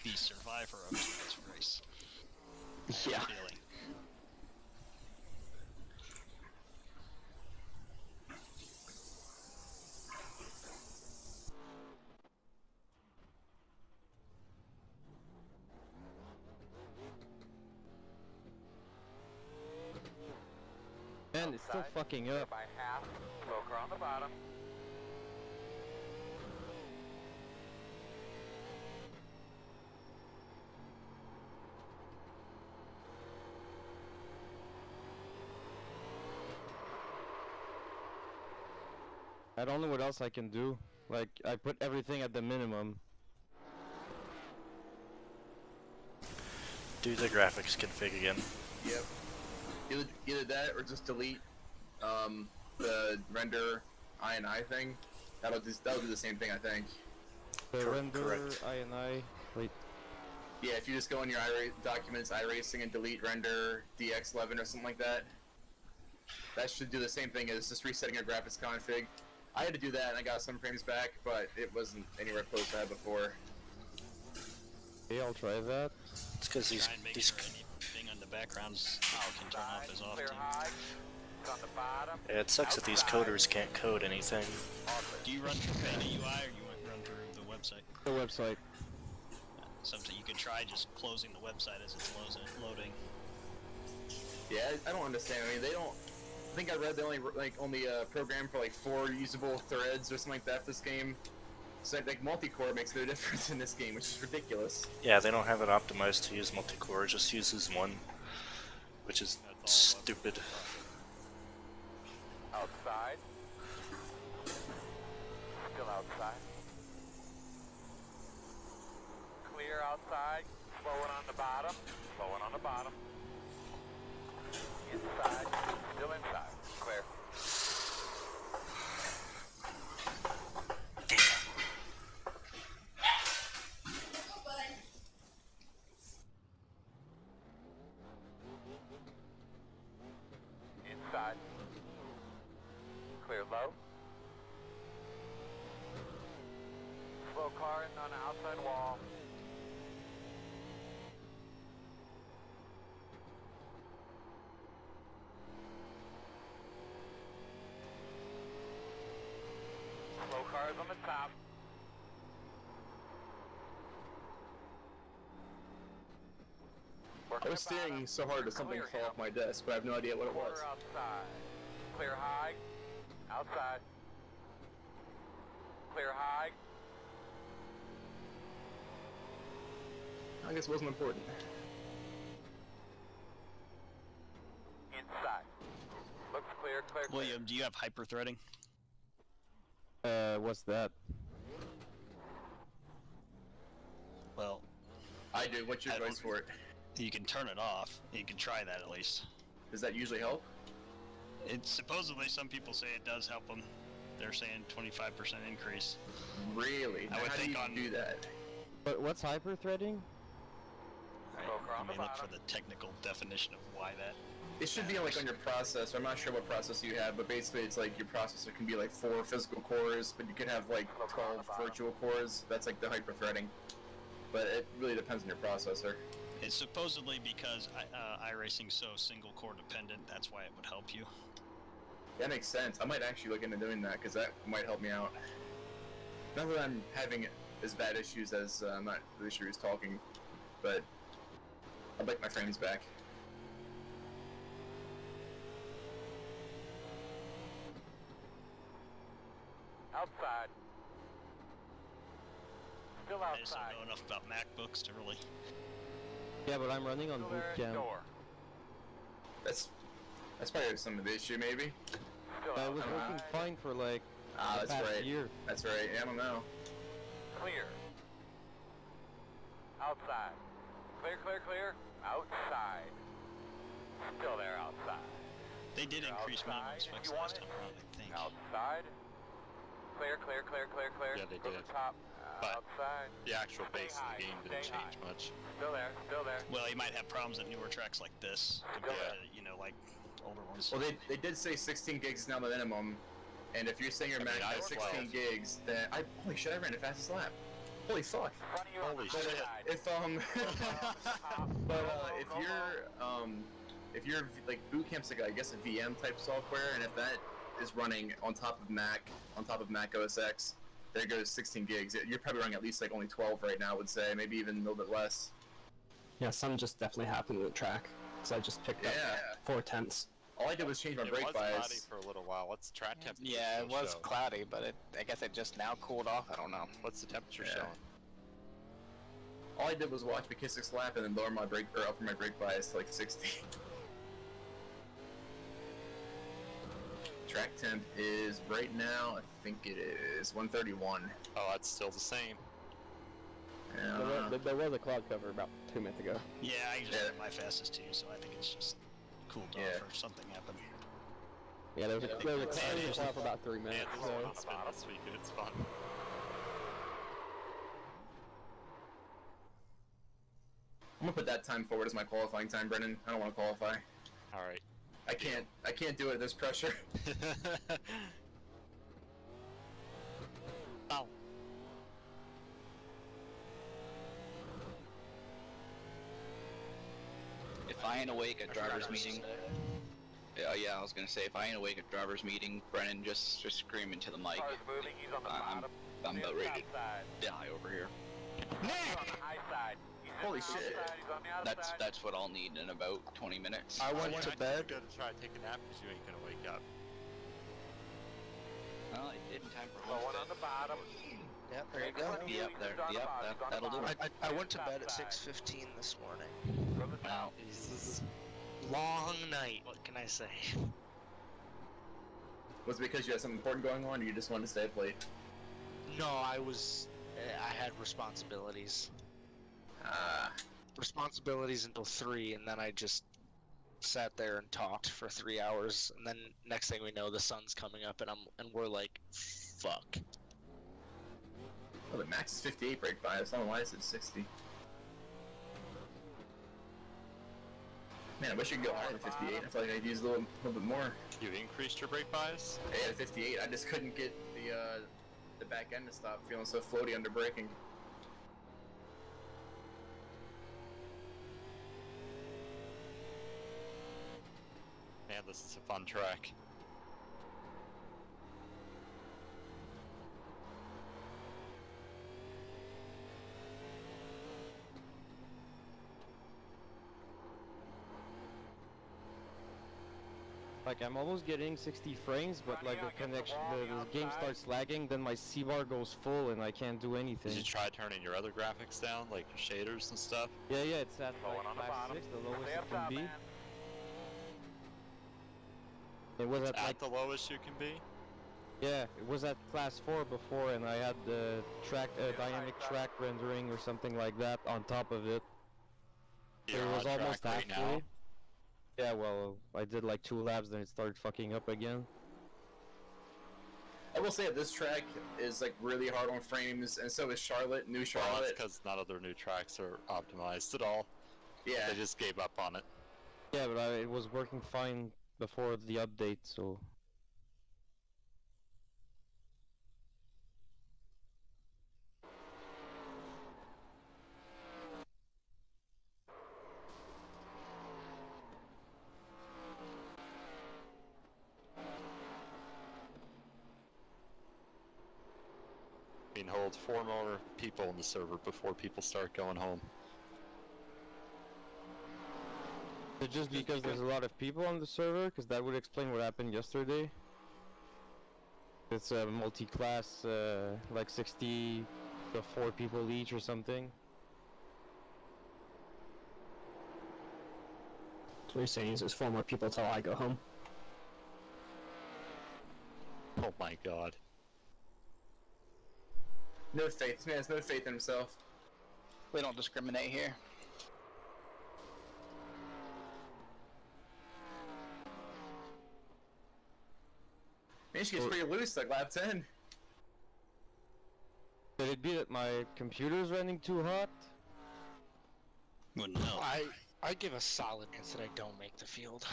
The survivor of tonight's race. Yeah. Feeling. man, it's still fucking up. By half. Slow car on the bottom. I don't know what else I can do. Like, I put everything at the minimum. Do the graphics config again. Yep. Either that or just delete the render INI thing. That'll do the same thing, I think. The render, correct. INI. Wait, Yeah, if you just go in your documents, iRacing, and delete render DX11 or something like that, that should do the same thing as just resetting your graphics config. I had to do that and I got some frames back, but it wasn't anywhere close to that before. okay, I'll try that. It's because Try and make sure anything on the background's can turn off as often. Clear high. It's on the bottom. Yeah, it sucks that these coders can't code anything. Do you run through Panda UI or you run through the website? The website. Something you could try just closing the website as it's loading. Yeah, I don't understand. I mean, they don't. I think I read they only program for like 4 usable threads or something like that for this game. So like multi-core makes no difference in this game, which is ridiculous. Yeah, they don't have it optimized to use multi-core, it just uses one, which is stupid. Outside. Still outside. Clear outside. Slowing on the bottom. Slowing on the bottom. Inside. Still inside. Clear. Inside. Clear low. Slow car in on the outside wall. Slow cars on the top. I was staring so hard that something fell off my desk, but I have no idea what it was. Quarter outside. Clear high. Outside. Clear high. I guess it wasn't important. William, do you have hyper-threading? What's that? Well, I do. What's your advice for it? You can turn it off. You can try that at least. Does that usually help? It's supposedly some people say it does help them. They're saying 25% increase. Really? I would How think do you do that? But what's hyper-threading? I mean, look for the technical definition of why that. It should be like on your processor. I'm not sure what processor you have, but basically it's like your processor can be like 4 physical cores, but you can have like 12 virtual cores. That's like the hyper-threading. But it really depends on your processor. It's supposedly because iRacing's so single-core dependent. That's why it would help you. That makes sense. I might actually look into doing that because that might help me out. Not that I'm having as bad issues as I'm not really sure who's talking, but I'd like my frames back. Outside. Still I just don't outside. know enough about MacBooks to really. Yeah, but I'm running on Still there, boot camp. door. That's probably some of the issue, maybe. Still It was outside. working fine for like the That's past right. year. That's right. I don't know. Clear. Outside. Clear, clear, clear. Outside. Still there outside. They did increase minimum Outside, specs you want last it? time around, I think. Outside. Clear, clear, clear, clear, clear. Yeah, they Go to did. the top. But Outside. the actual base of the Stay game high, didn't stay change high. much. Still there, still there. Well, you might have problems at newer tracks like this compared to, you know, like older ones. Well, they did say 16 gigs is now the minimum, and if you're saying your Mac has 16 gigs, then holy shit, I ran the fastest lap. Holy fuck. Front of you on Holy the shit. side. If you're like boot camp's like I guess a VM type software, and if that is running on top of Mac OS X, there goes 16 gigs. You're probably running at least like only 12 right now, I would say, maybe even a little bit less. Yeah, some just definitely happened with the track. So I just picked up 4/10. All I did was change my It brake was cloudy bias. for a little while. What's the track temperature? Yeah, it still was show? cloudy, but I guess it just now cooled off. I don't know. What's the temperature Yeah. showing? All I did was watch McKissick's lap and then lower my brake or upper my brake bias to like 60. Track temp is right now, I think it is 131. Oh, that's still the same. Yeah. There was a cloud cover about 2 minutes ago. Yeah, I just hit my fastest too, so I think it's just cooled off or something happened. Yeah, there was a cloud for about 3 minutes. Man, this So. one's been this week and it's fun. I'm gonna put that time forward as my qualifying time, Brennan. I don't want to qualify. Alright. I can't do it. There's pressure. Ow. If I ain't awake at driver's meeting, yeah, I was gonna say if I ain't awake at driver's meeting, Brennan just scream into the mic. Car's moving, he's on the bottom. I'm about ready South side. to die over here. He's on the high side. He's Holy on the shit. outside, he's on the outside. That's what I'll need in about 20 minutes. I went to bed. Go to try to take a nap because you ain't gonna wake up. Well, it did in time for Low one on the bottom. Yep, there you go. Yep, there. Yep, that'll do it. I went to bed at 6:15 this morning. Wow. Long night, what can I say? Was it because you had something important going on, or you just wanted to stay up late? No, I had responsibilities. Responsibilities until 3, and then I just sat there and talked for 3 hours, and then next thing we know, the sun's coming up, and we're like, fuck. Oh, the max is 58 brake bias. I don't know why it's at 60. Man, I wish you could go higher than 58. I feel like I'd use a little bit more. You increased your brake bias? Yeah, at 58. I just couldn't get the back end to stop feeling so floaty under braking. Man, this is a fun track. Like I'm almost getting 60 frames, but like the connection, the game starts lagging, then my C-bar goes full and I can't do anything. Did you try turning your other graphics down, like your shaders and stuff? Yeah, it's at like 5.6, the lowest it can be. It was at At like the lowest you can be? yeah, it was at class 4 before, and I had the track dynamic track rendering or something like that on top of it. So You're it was on track almost right halfway. now? Yeah, well, I did like 2 laps, then it started fucking up again. I will say that this track is like really hard on frames, and so is Charlotte, New Well, Charlotte. that's because none of their new tracks are optimized at all. Yeah. They just gave up on it. Yeah, but it was working fine before the update, so... I mean, hold 4 more people in the server before people start going home. Is it just because there's a lot of people on the server? Because that would explain what happened yesterday. It's a multi-class, like 60 to 4 people each or something. So what you're saying is there's 4 more people till I go home. Oh my god. No faith. This man has no faith in himself. We don't discriminate here. Man, she gets pretty loose, like lap 10. Could it be that my computer's running too hot? Well, no. I give a solid chance that I don't make the field.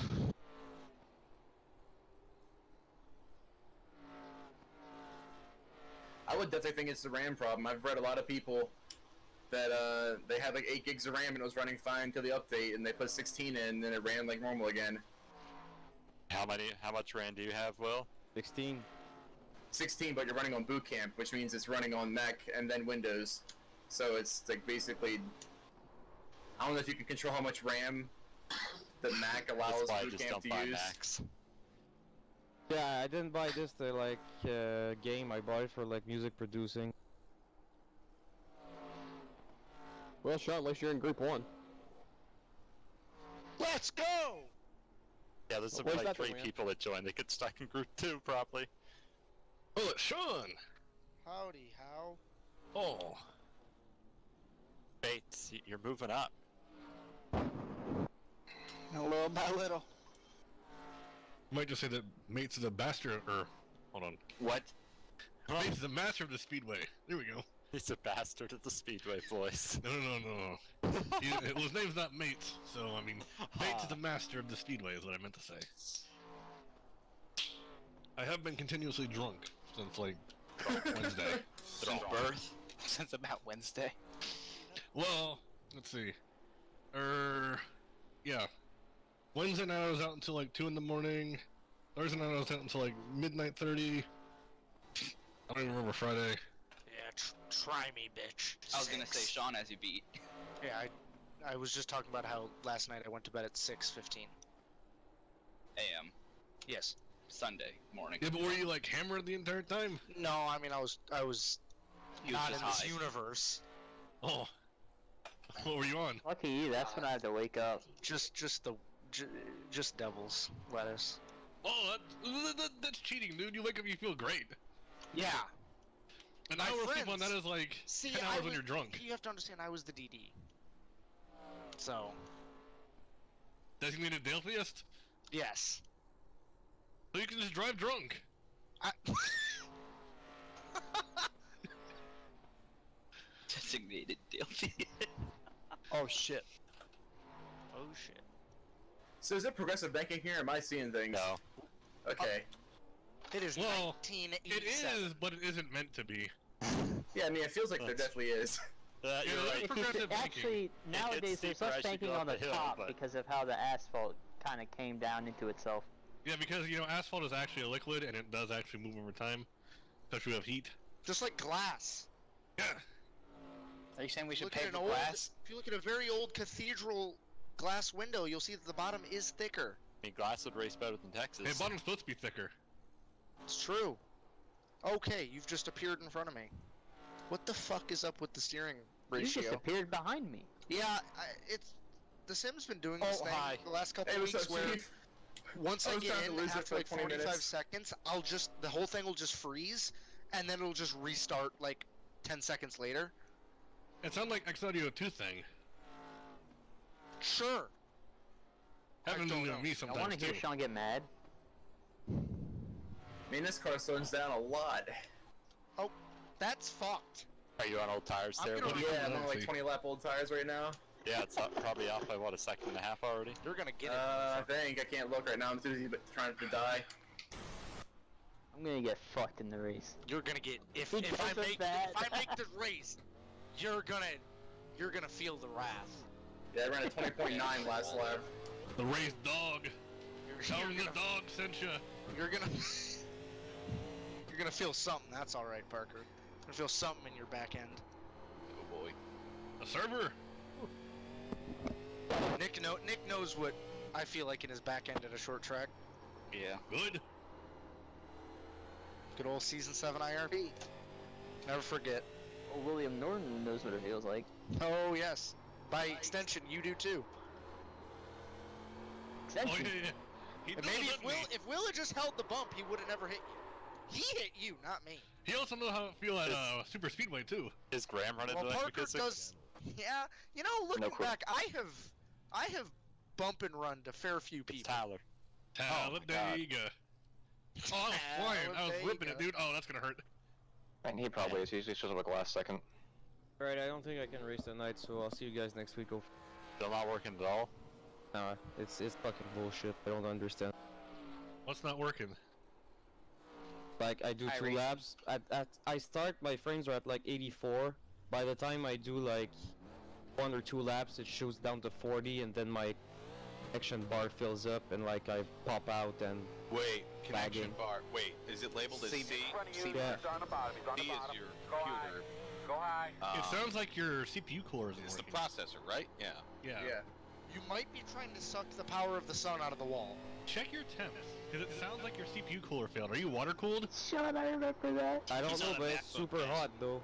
I would definitely think it's the RAM problem. I've read a lot of people that they had like 8 gigs of RAM and it was running fine until the update, and they put 16 in and then it ran like normal again. How much RAM do you have, Will? 16. 16, but you're running on boot camp, which means it's running on Mac and then Windows. So it's like basically, I don't know if you can control how much RAM the Mac allows That's why I boot just camp don't to buy use. Macs. Yeah, I didn't buy this to like game. I bought it for like music producing. Well, Sean, at least you're in Group 1. Let's go! Yeah, there's Where's like that 3 thing, man? people that joined. They get stuck in group 2 probably. Oh, it's Sean! Howdy, how? Oh. Bates, you're moving up. Little by little. Might just say that Mate's the bastard, or... Hold on. What? Mate's the master of the speedway. There we go. He's a bastard at the Speedway, boys. No. Well, his name's not Mates, so, I mean, Mates is the master of the speedway is what I meant to say. I have been continuously drunk since, like, Wednesday. Since birth? Since about Wednesday? Well, let's see. Yeah. Wednesday night I was out until like 2 in the morning. Thursday night I was out until like midnight 30. I don't even remember Friday. Yeah, try me, bitch. I was gonna say Sean has you beat. Yeah, I was just talking about how last night I went to bed at 6:15 a.m. Yes. Sunday morning. Yeah, but were you like hammered the entire time? No, I mean I was You not just in this high. universe. Oh. What were you on? Lucky you, that's when I had to wake up. Just devil's lettuce. Oh, that's cheating, dude. You wake up, you feel great. Yeah. An My hour of sleep on friends- that is like See, 10 hours when you're drunk. You have to understand, I was the DD. So. Designated Dalefiest? Yes. So you can just drive drunk. Designated Delphi. Oh shit. Oh shit. So is it progressive banking here, or am I seeing things? No. Okay. It is Well, 1987. It is, but it isn't meant to be. Yeah, I mean, it feels like there definitely is. You're Yeah, right. it's progressive banking. Actually, nowadays there's steeper less as you banking go up on the the hill, top but- because of how the asphalt kind of came down into itself. Yeah, because, you know, asphalt is actually a liquid, and it does actually move over time. Especially with heat. Just like glass. Yeah. Are you saying we should Look at pay an the old. glass? If you look at a very old cathedral glass window, you'll see that the bottom is thicker. I mean, glass would race better than Texas. Hey, bottom's supposed to be thicker. It's true. Okay, you've just appeared in front of me. What the fuck is up with the steering You ratio? just appeared behind me. Yeah, it's the Sim's been doing this thing hi. the last couple Hey, what's weeks up, where Chief? Once I I was get trying to in lose it after for like 20 45 minutes. seconds, the whole thing will just freeze, and then it'll just restart like 10 seconds later. It sounded like X-Audio 2 thing. Sure. Happened don't to know. me I sometimes want to hear too. Sean get mad. I mean, this car slows down a lot. Oh, that's fucked. Are you on old tires I'm there? gonna- buddy? Yeah, I'm on like 20 lap old tires right now. Yeah, it's probably off by what, a second and a half already? You're gonna get it. I think I can't look right now. I'm too busy trying to die. I'm gonna get fucked in the race. You're gonna get if Because I of make that. if I make the race, you're gonna feel the wrath. Yeah, I ran a 20.9 last lap. The race dog. Tell You're him the gonna, dog sent you. you're gonna you're gonna feel something. That's all right, Parker. You're gonna feel something in your back end. Oh boy. A server. Nick knows what I feel like in his back end at a short track. Yeah. Good. Good old season 7 IRB. Never forget. Oh, William Norton knows what it feels like. Oh yes. By extension, you do too. Oh Extension. yeah, yeah. He And knows maybe about me. if Will had just held the bump, he would have never hit you. He hit you, not me. He also knows how to feel at Super Speedway too. Is Graham running Well, tonight Parker because does. Yeah, you know, looking back, I have bump and run to fair few it's people. Tyler. Talladega. Oh, I was flying. I was ripping it, Talladega. dude. Oh, that's gonna hurt. And he probably is. He usually shows up like last second. Alright, I don't think I can race tonight, so I'll see you guys next week. Still not working at all? Nah, it's fucking bullshit. I don't understand. What's not working? Like, I do 2 laps. I start, my frames are at like 84. By the time I do like 1 or 2 laps, it shoots down to 40, and then my connection bar fills up, and like I pop out and Wait, connection lagging. bar. Wait, is it labeled as C? Yeah. on the bottom. He's on C the is bottom. your Go high. computer. Go high. It sounds like your CPU cooler isn't It's the working. processor, right? Yeah. Yeah. Yeah. You might be trying to suck the power of the sun out of the wall. Check your temps, because it sounds like your CPU cooler failed. Are you water cooled? Sean, I remember that. I don't He's know, on a but it's MacBook, super guys. hot though.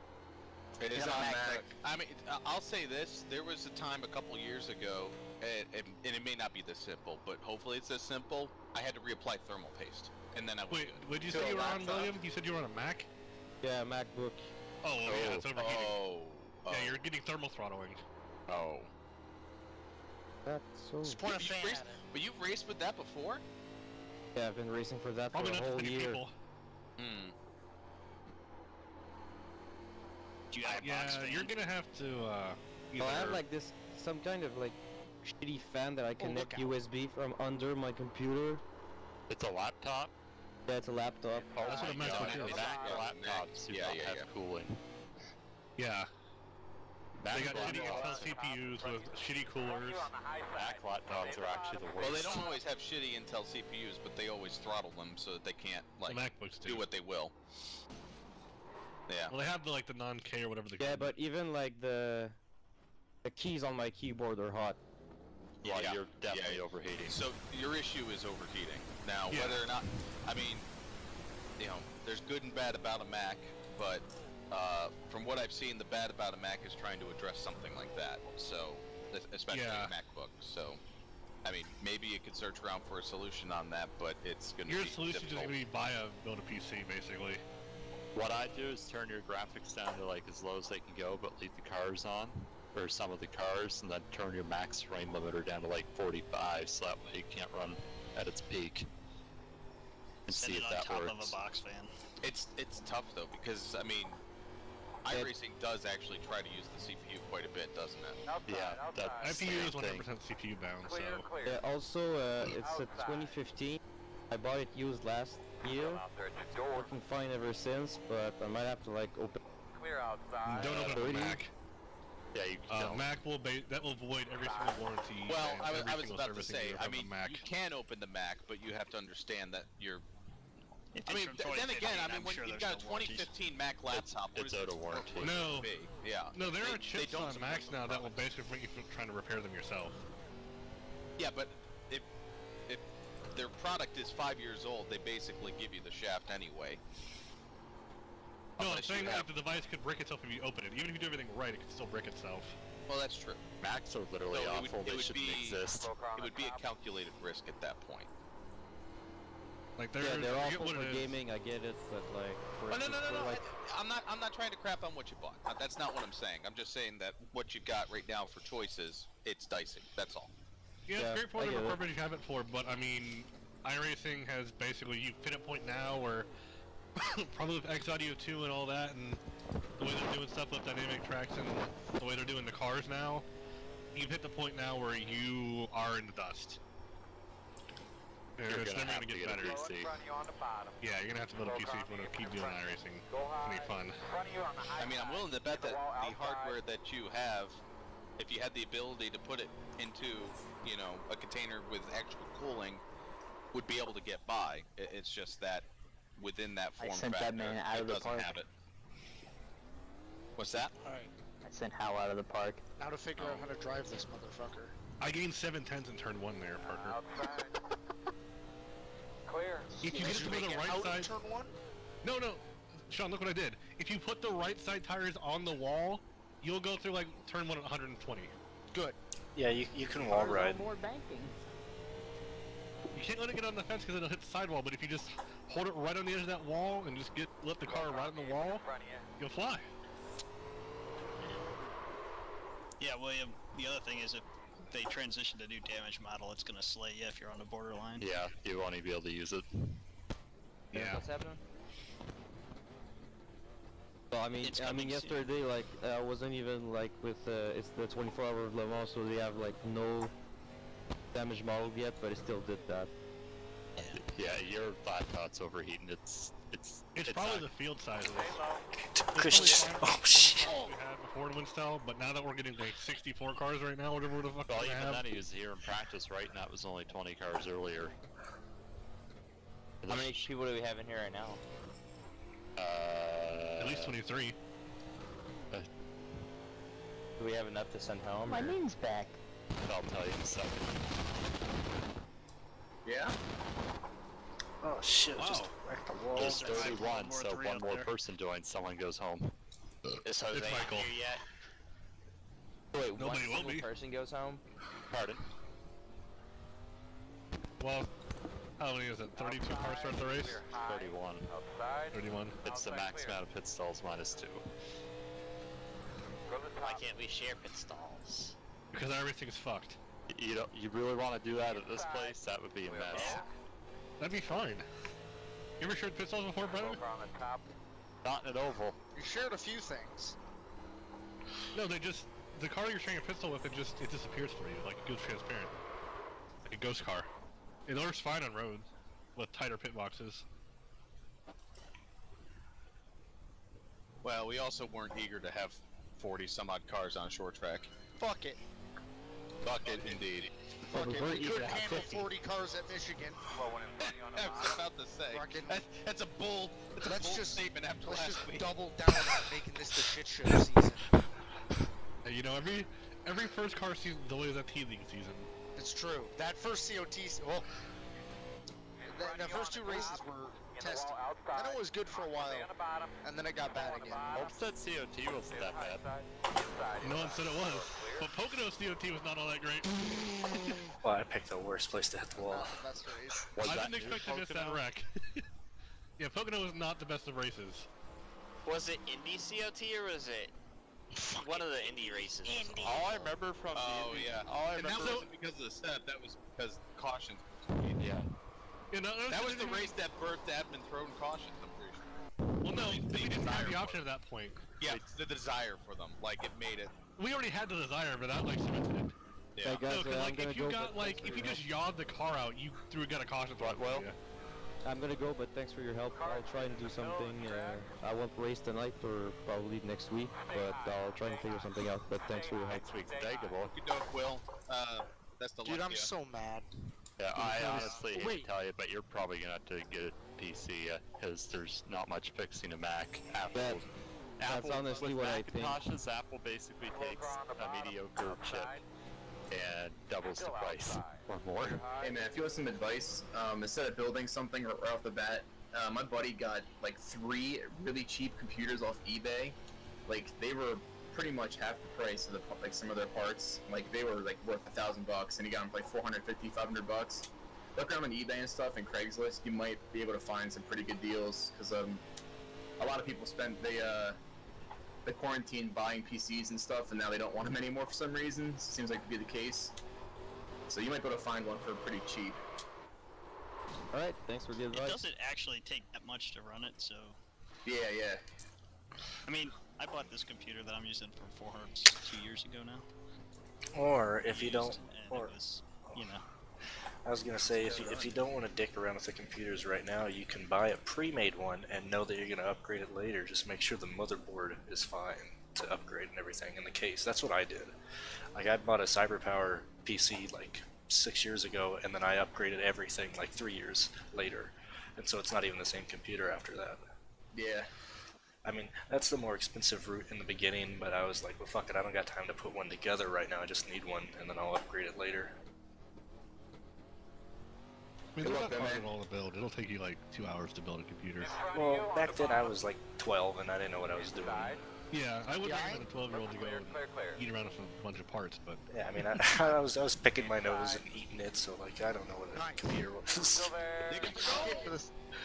It is He's on on a Mac. I mean, I'll say this: there was a time a couple years ago, and it may not be this simple, but hopefully it's this simple. I had to reapply thermal paste, and then I was Wait, good. would you To say a you were on, laptop? William? You said you were on a Mac? Yeah, MacBook. Oh, yeah, it's overheating. Oh. Yeah, you're getting thermal throttling. Oh. That's so. Just point a You've fan raced- at it. But you've raced with that before? Yeah, I've been racing for that Probably for a not whole many year. people. Hmm. Do you have a Yeah, box fan? you're gonna have to, So I have either- like this, some kind of like shitty fan that I connect out. USB from under my computer. It's a laptop? Yeah, it's a laptop. That's what a my MacBook God, is. Mac Yeah, laptops do yeah, not yeah, have yeah. cooling. Yeah. They got Mac shitty Intel laptops- CPUs with shitty coolers. Mac laptops are actually the worst. Well, they don't always have shitty Intel CPUs, but they always throttle them so that they can't, like, MacBooks do do. what they will. Yeah. Well, they have the, like, the non-K or whatever they Yeah, call but even like the keys on my keyboard are hot. Well, Yeah. you're definitely overheating. So your issue is overheating. Now, Yeah. whether or not, I mean, you know, there's good and bad about a Mac, but from what I've seen, the bad about a Mac is trying to address something like that. So, especially Yeah. a MacBook. So, I mean, maybe you could search around for a solution on that, but it's going to be Your solution is just difficult. gonna be build a PC, basically. What I do is turn your graphics down to like as low as they can go, but leave the cars on, or some of the cars, and then turn your max frame limiter down to like 45, so that way you can't run at its peak. And Set see it if on that top works. of a box fan. It's tough though, because I mean, iRacing does actually try to use the CPU quite a bit, doesn't it? Yeah, that IPU is same thing. 100% CPU bound, so. Clear, clear. Yeah, also, it's a 2015. I bought it used last year. Out there at your door. Working fine ever since, but I might have to like open. Clear outside. Don't open up a 30. Mac. Yeah, you don't. Mac will that will void every single warranty. Well, and I was every single about to servicing say, you I have mean, on a Mac. you can open the Mac, but you have to understand that you're. If I it's mean, from then again, 2015, I mean, I'm when sure you've there's got a no warranties. 2015 Mac laptop, what It's is out it of warranty. supposed No. to be? Yeah. No, there are They chips don't on support Macs the now that will product. basically make you trying to repair them yourself. Yeah, but if their product is 5 years old, they basically give you the shaft anyway. No, I'm Unless you saying have- like the device could break itself if you open it. Even if you do everything right, it could still break itself. Well, that's true. Macs are literally So awful. They shouldn't exist. It would be a calculated risk at that point. Like Yeah, they're awful for gaming. I get it, but like. For Oh, no. like, I'm not trying to crap on what you bought. That's not what I'm saying. I'm just saying that what you've got right now for choices, it's dicey. That's all. Yeah, it's great for whatever purpose you have it for, but I mean, iRacing has basically, you hit a point now where, probably with X Audio 2 and all that, and the way they're doing stuff with dynamic tracks and the way they're doing the cars now, you've hit the point now where you are in the dust. And it's never going to get better. Yeah, you're going to have to build a PC if you want to keep doing iRacing. It's going to be fun. I mean, I'm willing to bet that the hardware that you have, if you had the ability to put it into, you know, a container with actual cooling, would be able to get by. It's just that within that form factor, it doesn't have it. What's that? Alright. I sent Hal out of the park. Now to figure out how to drive this motherfucker. I gained 7/10 in turn 1 there, Parker. Clear. If you get to the right side... turn 1? No, Sean, look what I did. If you put the right side tires on the wall, you'll go through like turn 1 at 120. Good. Yeah, you can wall ride. More banking. You can't let it get on the fence because it'll hit the sidewall, but if you just hold it right on the edge of that wall and just let the car right on the wall, you'll fly. Yeah, William, the other thing is if they transition to new damage model, it's going to slay you if you're on the borderline. Yeah, you won't even be able to use it. Yeah. What's happening? Well, I mean, yesterday, like, I wasn't even, like, with, it's the 24-hour Le Mans, so they have, like, no damage model yet, but it still did that. Yeah, your laptop's overheating. It's probably the field sizes. Oh shit! We had before in Winstel, but now that we're getting like 64 cars right now, whatever the fuck well, we even have. then he was here in practice, right? And that was only 20 cars earlier. How many people do we have in here right now? At least 23. Do we have enough to send home? My name's back. I'll tell you in a second. Yeah? Oh shit, wow. Just wrecked the wall. There's 31, so one more person joins, someone goes home. Is Jose It's Michael. here yet? Wait, Nobody one will single be. person goes home? Pardon? Well, how many is it? 32 cars start the race? 31. 31. It's the max amount of pit stalls minus 2. Why can't we share pit stalls? Because everything's fucked. You really want to do that at this place? That would be a mess. That'd be fine. You ever shared pit stalls before, Brennan? Not in an oval. You shared a few things. No, the car you're sharing a pit stall with, it disappears for you, like it goes transparent. Like a ghost car. It works fine on road, with tighter pit boxes. Well, we also weren't eager to have 40 some odd cars on a short track. Fuck it. Fuck it, indeed. Fuck it. We couldn't handle 40 cars at Michigan. I was about to say. That's a bold statement after let's last just week. double down on making this the shit show season. You know, every first car season is always a T-League season. It's true. That first COT, well, the first 2 races were testing. And it was good for a while, and then it got bad again. Hope said COT wasn't that bad. No one said it was. But Pocono's COT was not all that great. Well, I picked the worst place to hit the wall. That's race. I didn't expect to miss that wreck. Yeah, Pocono was not the best of races. Was it Indy COT or was it one of the Indy races? All I remember from And that wasn't because of the setup, that was because cautions. Yeah. You know, That was the race that birthed admin throwing cautions, I'm pretty sure. Well, no, we didn't have the option at that point. Yeah, the desire for them, like it made it. We already had the desire, but that like cemented it. Yeah. Hey guys, No, 'cause, I'm like gonna if you go, got but like thanks if for you your just yawed the car out, you got a caution. What, Will? I'm gonna go, but thanks for your help. I'll try and do something. I won't race tonight or probably next week, but I'll try and figure something out. But thanks for your help. Next week's Daggable. You don't, Will. That's the Dude, luck, I'm yeah. so mad. Yeah, I honestly hate to tell you, but you're probably gonna have to get a PC because there's not much fixing a Mac. That's honestly with what I think. Macintoshes, Apple basically takes a mediocre chip and doubles the price or more. Hey man, if you want some advice, instead of building something right off the bat, my buddy got like 3 really cheap computers off eBay. Like they were pretty much half the price of some of their parts. Like they were like worth $1,000, and he got them for like $450, $500. look around on eBay and stuff and Craigslist, you might be able to find some pretty good deals, because a lot of people spent the quarantine buying PCs and stuff, and now they don't want them anymore for some reason. Seems like to be the case. So you might be able to find one for pretty cheap. Alright, thanks for the advice. It doesn't actually take that much to run it, so... Yeah. I mean, I bought this computer that I'm using for 2 years ago now. Or if you don't, or it was, you know. I was gonna say if you don't want to dick around with the computers right now, you can buy a pre-made one and know that you're gonna upgrade it later. Just make sure the motherboard is fine to upgrade and everything in the case. That's what I did. Like I bought a CyberPower PC like 6 years ago, and then I upgraded everything like 3 years later, and so it's not even the same computer after that. Yeah. I mean, that's the more expensive route in the beginning, but I was like, well, fuck it, I don't got time to put one together right now. I just need one, and then I'll upgrade it later. I mean, it's not hard at all to build. It'll take you like 2 hours to build a computer. Well, back then I was like 12, and I didn't know what I was doing. Yeah, I wouldn't recommend a 12-year-old to go and eat around with a bunch of parts, but... Yeah, I mean, I was picking my nose and eating it, so like, I don't know what a computer was.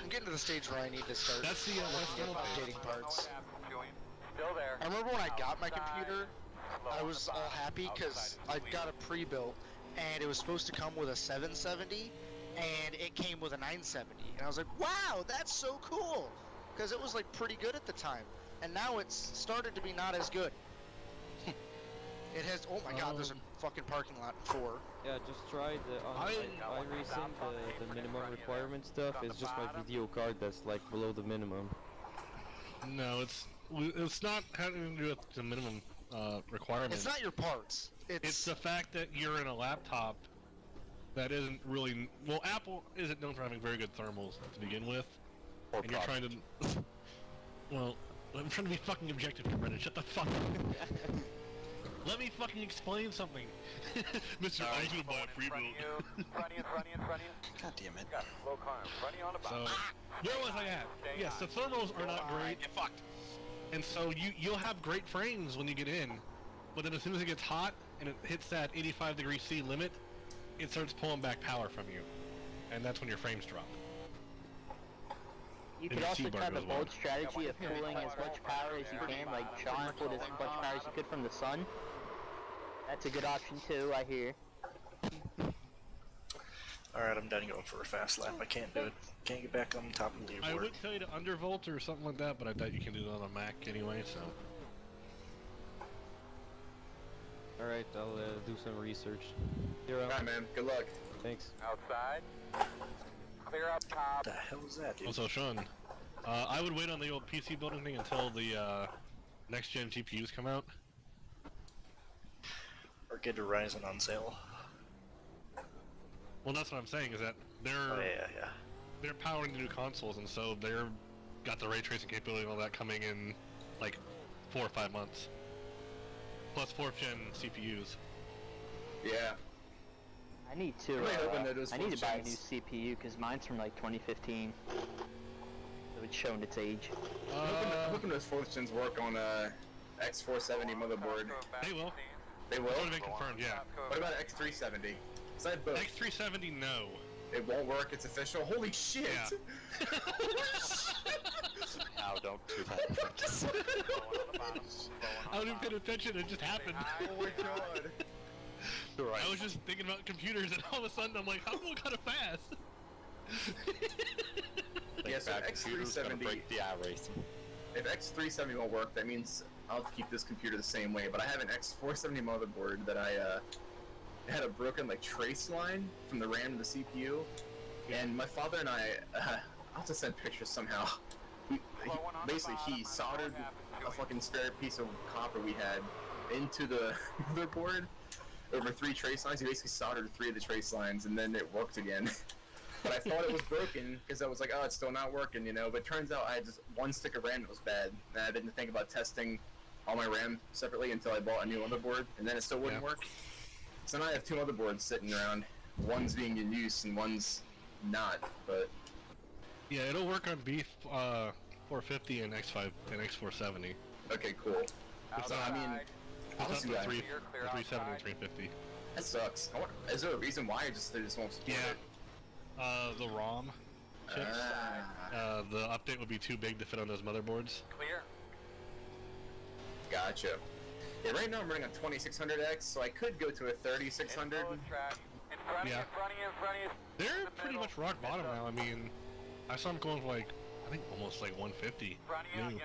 I'm getting to the stage where I need to start updating parts. I remember when I got my computer, I was all happy because I got a pre-built, and it was supposed to come with a 770, and it came with a 970, and I was like, wow, that's so cool, because it was like pretty good at the time, and now it's started to be not as good. It has, oh my god, there's a fucking parking lot in 4. Yeah, just try the iRacing, the minimum requirement stuff. It's just my video card that's like below the minimum. No, it's not having to do with the minimum requirement. It's not your parts. It's the fact that you're in a laptop that isn't really... Well, Apple isn't known for having very good thermals to begin with. Or and you're trying to... Well, I'm trying to be fucking objective here, Brendan. Shut the fuck up. Let me fucking explain something. Mr. I can buy a pre-built. God damn it. So, where was I at? Yes, the thermals are not great. Get fucked. And so you'll have great frames when you get in, but then as soon as it gets hot and it hits that 85°C limit, it starts pulling back power from you, and that's when your frames drop. You could also try the bold strategy of pulling as much power as you can, like Sean pulled as much power as you could from the sun. That's a good option too, I hear. Alright, I'm done going for a fast lap. I can't do it. Can't get back on top of the leaderboard. I would tell you to undervolt or something like that, but I doubt you can do that on a Mac anyway, so... Alright, I'll do some research. Alright, man. Good luck. Thanks. Outside. Clear up top. What the hell is that, dude? Also, Sean, I would wait on the old PC building thing until the next-gen GPUs come out. Or get a Ryzen on sale. Well, that's what I'm saying, is that they're... Oh, yeah. They're powering the new consoles, and so they're got the ray tracing capability and all that coming in, like, 4 or 5 months. Plus 4th-gen CPUs. Yeah. I need to. I need to buy a new CPU because mine's from like 2015. So it's shown its age. I'm hoping those 4th gens work on a X470 motherboard. They will. They will? It's already been confirmed, yeah. What about X370? X370, no. It won't work, it's official? Holy shit! Yeah. Now don't do that. I wasn't even paying attention, it just happened. Oh my god. Right. I was just thinking about computers, and all of a sudden I'm like, how come it kind of fast? Yeah, so X370... break the iRacing. If X370 won't work, that means I'll have to keep this computer the same way, but I have an X470 motherboard that it had a broken, like, trace line from the RAM to the CPU, and my father and I, I'll have to send pictures somehow. Basically, he soldered a fucking spare piece of copper we had into the motherboard over 3 trace lines. He basically soldered 3 of the trace lines, and then it worked again. But I thought it was broken, because I was like, oh, it's still not working, you know, but it turns out I had just 1 stick of RAM that was bad, and I didn't think about testing all my RAM separately until I bought a new motherboard, and then it still wouldn't work. So now I have 2 motherboards sitting around. One's being in use, and one's not, but... Yeah, it'll work on B450 and X5 and X470. Okay, cool. I mean... It's not the 370 and 350. That sucks. Is there a reason why, or they just won't support it? The ROM chips. The update would be too big to fit on those motherboards. Clear. Gotcha. Yeah, right now I'm running on 2600X, so I could go to a 3600. Yeah. They're pretty much rock bottom now. I mean, I saw them going for like, I think almost like 150. New.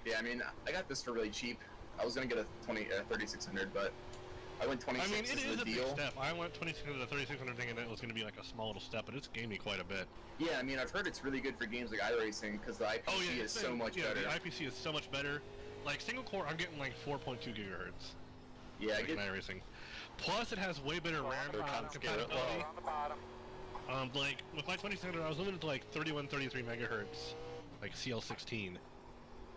Yeah, I mean, I got this for really cheap. I was gonna get a 3600, but I went 26 I mean, it is the a deal. big step. I went 2600 to 3600 thinking that it was going to be like a small little step, but it's gained me quite a bit. Yeah, I mean, I've heard it's really good for games like iRacing because the IPC is so much better. The IPC is so much better. Like single core, I'm getting like 4.2 gigahertz. Yeah, like in iRacing. Plus, it has way better RAM compatibility. Like with my 2600, I was limited to like 31, 33 megahertz, like CL16.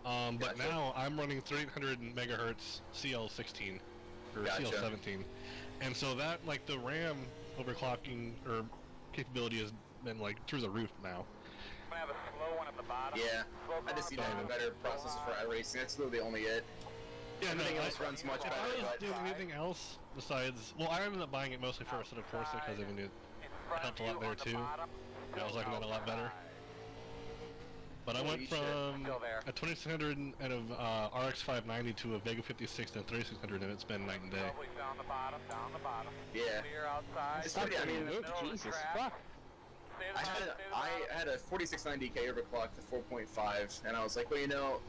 But now I'm running 300 megahertz CL16 or CL17, and so that like the RAM overclocking or capability has been like through the roof now. Yeah, I just need to have a better processor for iRacing. That's literally only it. Yeah, everything else runs much better. If I was doing anything else besides, well, I ended up buying it mostly for a set of Corsa because I mean it helped a lot there too. And I was liking that a lot better. But I went from a 2600 out of RX 590 to a Vega 56 and a 3600, and it's been night and day. Yeah. It's funny, I mean, Jesus fuck. I had a 4690K overclock to 4.5, and I was like, well, you know,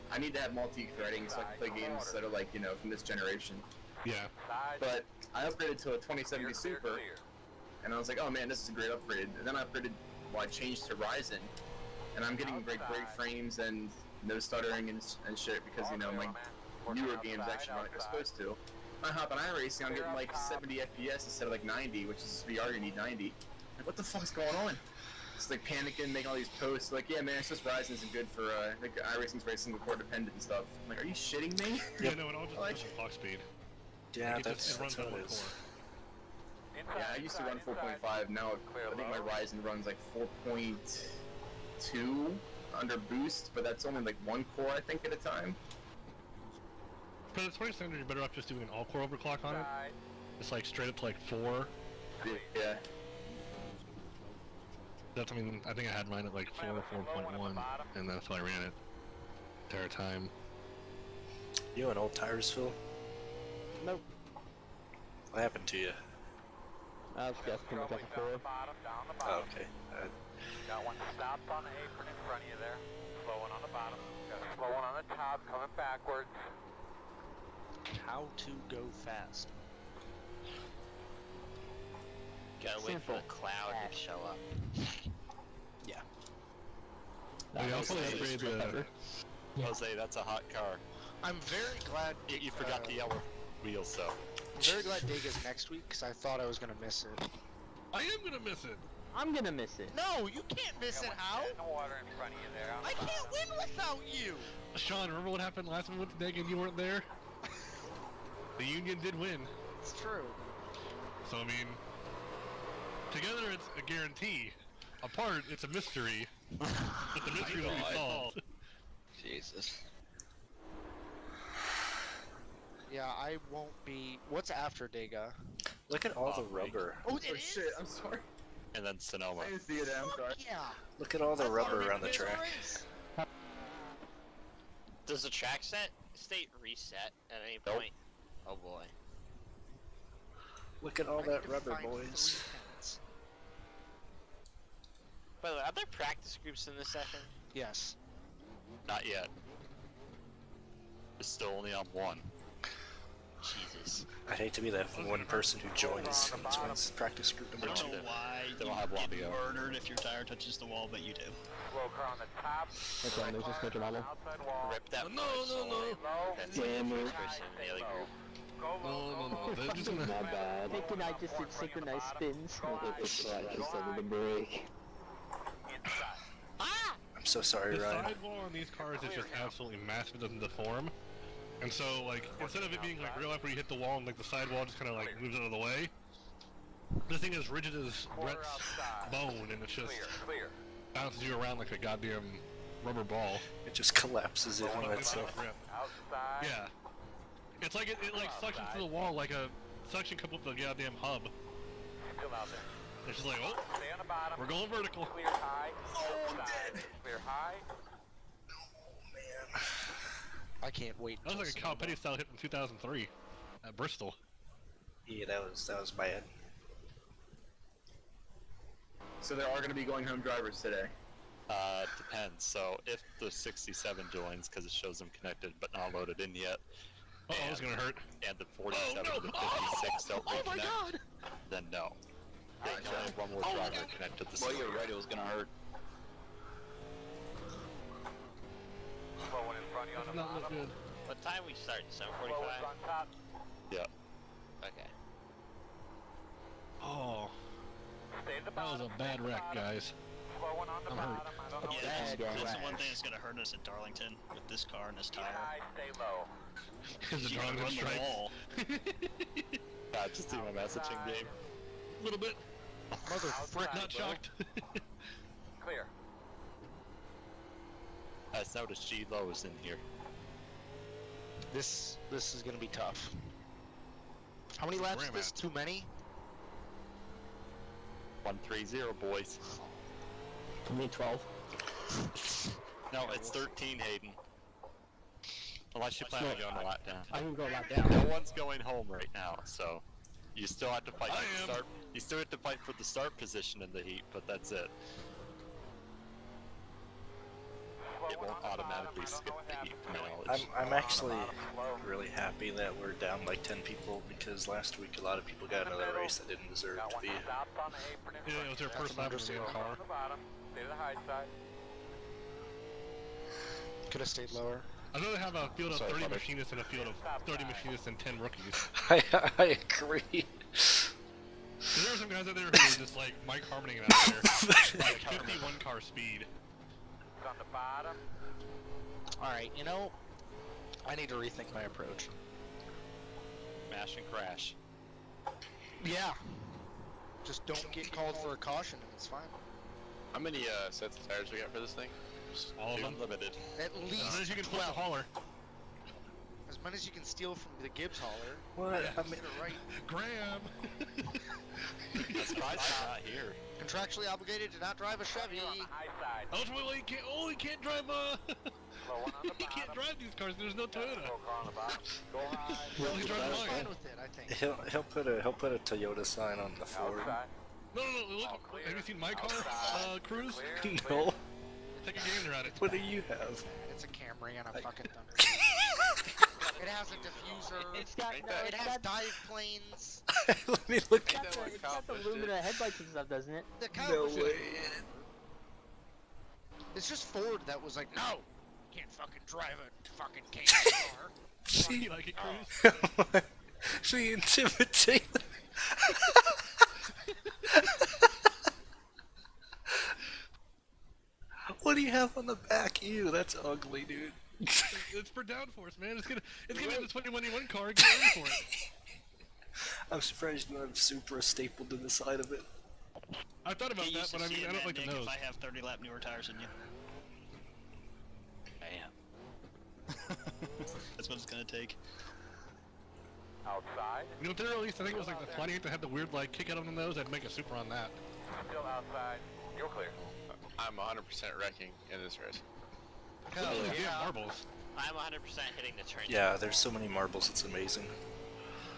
I need to have multi-threading so I can play games that are like, you know, from this generation. Yeah. But I upgraded to a 2070 Super, and I was like, oh man, this is a great upgrade. And then I upgraded, well, I changed to Ryzen, and I'm getting great frames and no stuttering and shit because, you know, my newer games actually run like they're supposed to. I hop on iRacing, I'm getting like 70 FPS instead of like 90, which is VR, you need 90. Like, what the fuck's going on? It's like panicking, making all these posts, like, yeah man, it's just Ryzen isn't good for, like, iRacing's very single core dependent and stuff. I'm like, are you shitting me? Yeah, no, it all just runs clock speed. Yeah, like that's runs what on it one is. Yeah, I used to run 4.5, now I think my Ryzen runs like 4.2 under boost, but that's only like one core, I think, at a time. For the 2600, you're better off just doing an all-core overclock on it. It's like straight up to like 4. Yeah. That's, I mean, I think I had mine at like 4 or 4.1, and that's why I ran it the entire time. You on old tires, Phil? Nope. What happened to you? I was just too much of a four. Oh, okay. Got one stopped on the apron in front of you there. Slow one on the bottom. Got a slow one on the top coming backwards. How to go fast. Gotta wait for the cloud to show up. Yeah. We also upgrade the... Jose, that's a hot car. I'm very glad You forgot the yellow wheels, though. I'm very glad Dega's next week because I thought I was gonna miss it. I am gonna miss it. I'm gonna miss it. No, you can't miss it, How? I can't win without you! Sean, remember what happened last time we went to Dega and you weren't there? The Union did win. It's true. So, I mean, together it's a guarantee. Apart, it's a mystery. But the mystery will be solved. Jesus. Yeah, I won't be. What's after Dega? Look at all the rubber. Oh, Oh shit, I'm sorry. And then Sonoma. I didn't see it, I'm sorry. Yeah. Look at all the rubber around the track. Does the track state reset at any point? Oh boy. Look at all that rubber, boys. By the way, are there practice groups in this session? Yes. Not yet. It's still only on one. Jesus. I hate to be that one person who joins practice group I number 2. don't know why They don't you have long to get go. murdered if your tire touches the wall, but you do. Slow car on the top. That's fine, there's just a model. Rip that No, no, no. That's like the first person in the other group. No. They're just gonna... Not bad. Nick and I just did synchronized spins. Just under the brake. I'm so sorry, The Ryan. sidewall on these cars is just absolutely massive. It doesn't deform. And so, like, instead of it being like real life where you hit the wall and like the sidewall just kind of like moves out of the way, this thing is rigid as Brett's bone, and it's just bounces you around like a goddamn rubber ball. It just collapses in on itself. Yeah. It's like it like suctions to the wall like a suction cup with the goddamn hub. It's just like, oh, Stay on the bottom. we're going vertical. Clear high. Oh, I'm dead. Clear high. I can't wait. That was like a Cal Petty style hit in 2003 at Bristol. Yeah, that was bad. So there are going to be going home drivers today. Depends. So if the 67 joins, because it shows them connected but not loaded in yet, oh, it's gonna hurt. And the 47 to the 56 don't reconnect, then no. They can only have one more driver connect to the Well, server. you're right, it was gonna hurt. Slow one in front of you on Does the not look bottom. good. What time we start? Slowest 7:45. on top. Yeah. Okay. Oh, Stay at the that was bottom. a bad wreck, guys. Slow one on the I'm hurt. bottom. I don't know Yeah, what that's the one thing that's gonna hurt us at Darlington with this car and this Stay tire. high, stay low. Because the You gotta drawing run the strikes. wall. Just see my messaging game. A little bit. Mother frick. Not shocked. Clear. I just noticed G Low is in here. This is gonna be tough. How many laps is this? Too many? 130, boys. For me, 12. No, it's 13, Hayden. Unless you plan on going a lot down. I can go a lot down. No one's going home right now, so you still have to fight for the start. You still have to fight for the start position in the heat, but that's it. It won't automatically skip the heat mileage. I'm actually really happy that we're down like 10 people because last week a lot of people got another race that didn't deserve to be. Yeah, it was their first lap of the car. Stay to the high side. Could have stayed lower. I'd rather have a field of 30 machinists than a field of 30 machinists and 10 rookies. I agree. There were some guys out there who were just like Mike Harmoning out there, like 51 car speed. On the bottom. Alright, you know, I need to rethink my approach. Mash and crash. Yeah. Just don't get called for a caution and it's fine. How many sets of tires we got for this thing? All of them. Unlimited. At least As many as you can flip the 12. hauler. As many as you can steal from the Gibbs hauler. What? Yeah, I mean, right. Graham! That's probably not here. Contractually obligated to not drive a Chevy. Ultimately, he can't drive he can't drive these cars. There's no Toyota. Well, he's driving He's mine. fine with it, I think. He'll put a Toyota sign on the Ford. No, look. Have you seen my car, Cruz? No. Take a gander at it. What do you have? It's a Camry and a fucking Thunder. It has a diffuser. It's got it has dive planes. Let me look. It's got the Lumina headlights and stuff, doesn't it? The No way. It's just Ford that was like, no, you can't fucking drive a fucking Camry car. You like it, Cruz? She intimidated. What do you have on the back? Ew, that's ugly, dude. It's for downforce, man. It's gonna be the 2021 car. Get ready for it. I'm surprised you don't have Supra stapled to the side of it. I thought about Get that, used to but I mean, seeing I don't that, like the Nick, nose. if I have 30 lap newer tires than you. Damn. That's what it's gonna take. Outside. You know, if they released, I think it was like the 28 that had the weird like kick out on the nose. I'd make a Super on that. Still outside. You're clear. I'm 100% wrecking in this race. Look at those damn marbles. I'm 100% hitting the train. Yeah, there's so many marbles, it's amazing.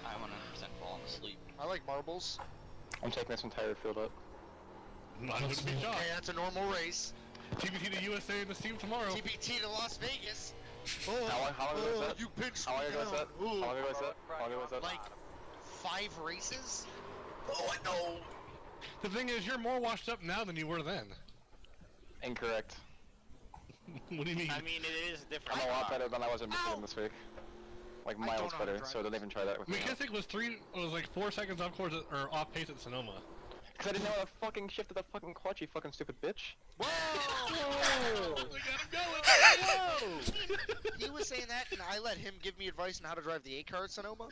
I'm 100% falling asleep. I like marbles. I'm taking this entire field up. I wouldn't be shocked. Okay, that's a normal race. TBT to USA and the team tomorrow. TBT to Las Vegas. How long ago was that? You pinched How long me ago was down. that? How long ago was that? How long ago was that? Like 5 races? Oh, I know. The thing is, you're more washed up now than you were then. Incorrect. What do you mean? I mean, it is different. I'm a lot better than I was in Michigan this week. Like I miles don't know how to better, drive. so don't even try that with me. McKissick was like 4 seconds off course or off pace at Sonoma. Cause I didn't know how to fucking shift to the fucking clutch, you fucking stupid bitch. Whoa! We got him going. Whoa! He was saying that, and I let him give me advice on how to drive the 8-car at Sonoma.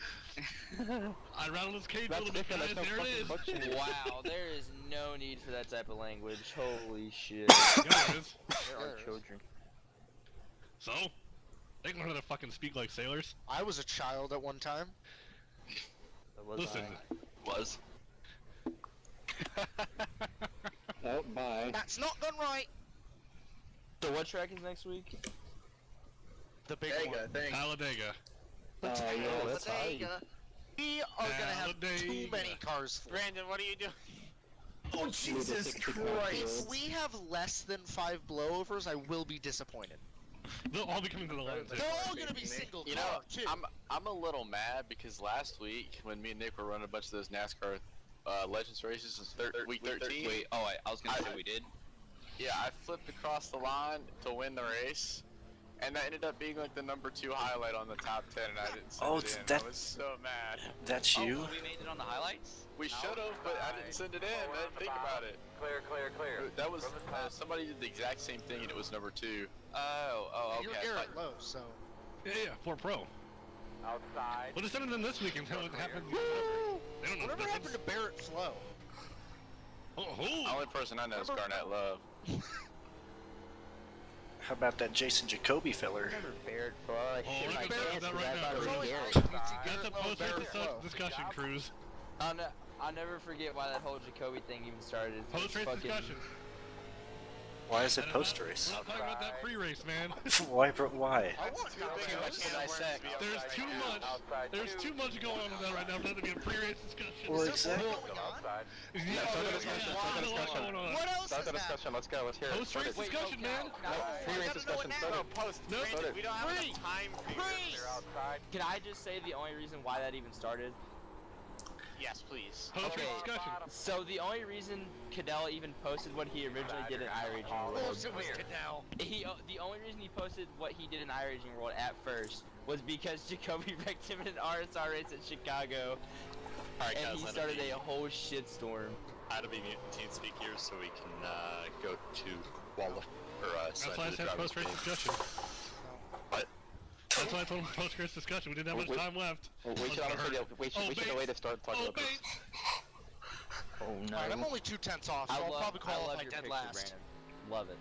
I rattled his cage a That's little bit, different, guys. that's no There it is. fucking clutch. Wow, there is no need for that type of language. Holy shit. Yeah, there is. There are children. So, they can learn how to fucking speak like sailors. I was a child at one time. So was Listen, Was. Oh, bye. That's not done right. So what track is next week? The big one. Talladega. Talladega. We are gonna have too many cars full. Brandon, what are you doing? Oh, Jesus Christ. If we have less than 5 blowovers, I will be disappointed. They'll all be coming to the line. They're all gonna be single You car, know, too. I'm a little mad because last week when me and Nick were running a bunch of those NASCAR Legends races, it's week 13. Wait, I was gonna say we did. Yeah, I flipped across the line to win the race, and that ended up being like the number 2 highlight on the top 10, and I didn't send it in. I was so mad. That's you? We made it on the highlights? We should have, but I didn't send it in. I didn't think about it. Clear. That was somebody did the exact same thing, and it was number 2. And Okay. you're Garrett Lowe, so... Yeah, for pro. Outside. We'll just send them this week and tell what happened. They don't know Whatever happened to Barrett Flo? Oh, The only person I know is Garnett Love. How about that Jason Jacoby filler? Barrett Flo. I Oh, shit we're my gonna pants that because right I thought it now. was Garrett. That's a post-race discussion, Cruz. I'll never forget why that whole Jacoby thing even started. Post-race discussion. Why is it post-race? We're not talking about that pre-race, man. Why, bro? Why? There's too much going on with that right now for that to be a pre-race discussion. Well, exactly. What else Start the discussion. Let's go. Let's hear it. Post-race discussion, man. Pre-race discussion. Brandon, we don't have enough time for you. Can I just say the only reason why that even started? Yes, please. Post-race discussion. So the only reason Cadell even posted what he originally did in iRacing World. Of course it was Cadell. The only reason he posted what he did in iRacing World at first was because Jacoby wrecked him in an RSR race at Chicago. Alright, and guys, he let started it be. a whole shitstorm. How to be mutant team speak here so we can go to qualify. That's why I said post-race discussion. What? That's why I told him post-race discussion. We didn't have much time left. We should honestly wait to start talking about this. Oh no. Alright, I'm only 2/10 off, so I'll probably qualify dead last. Brandon. Love it.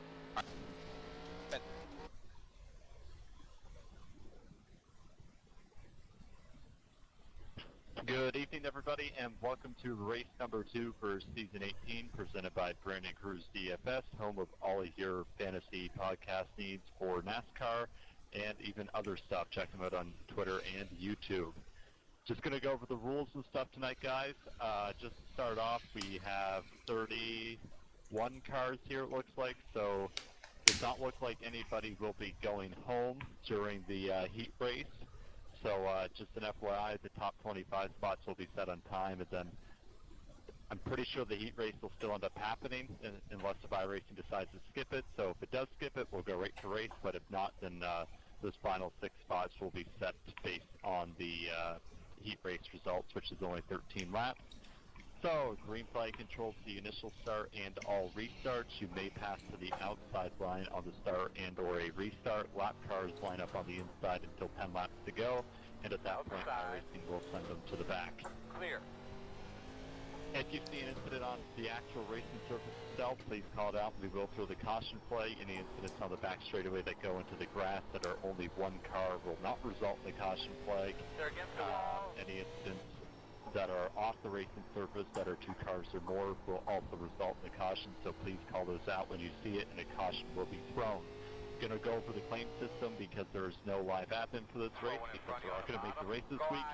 Good evening, everybody, and welcome to race number 2 for season 18, presented by Brandon Cruz DFS, home of all of your fantasy podcast needs for NASCAR and even other stuff. Check them out on Twitter and YouTube. Just going to go over the rules and stuff tonight, guys. Just to start off, we have 31 cars here, it looks like, so it does not look like anybody will be going home during the heat race. So just an FYI, the top 25 spots will be set on time, and then I'm pretty sure the heat race will still end up happening unless if iRacing decides to skip it. So if it does skip it, we'll go right to race, but if not, then those final 6 spots will be set based on the heat race results, which is only 13 laps. So green flag controls the initial start and all restarts. You may pass to the outside line on the start and or a restart. Lap cars line up on the inside until 10 laps to go, and at that point iRacing will send them to the back. Clear. If you see an incident on the actual racing surface itself, please call it out. We will throw the caution flag. Any incidents on the back straightaway that go into the grass that are only one car will not result in the caution flag. They're against the wall. Any incidents that are off the racing surface that are 2 cars or more will also result in a caution, so please call those out when you see it, and a caution will be thrown. Going to go over the claim system because there's no live admin for this race because we're not going to make the race this week.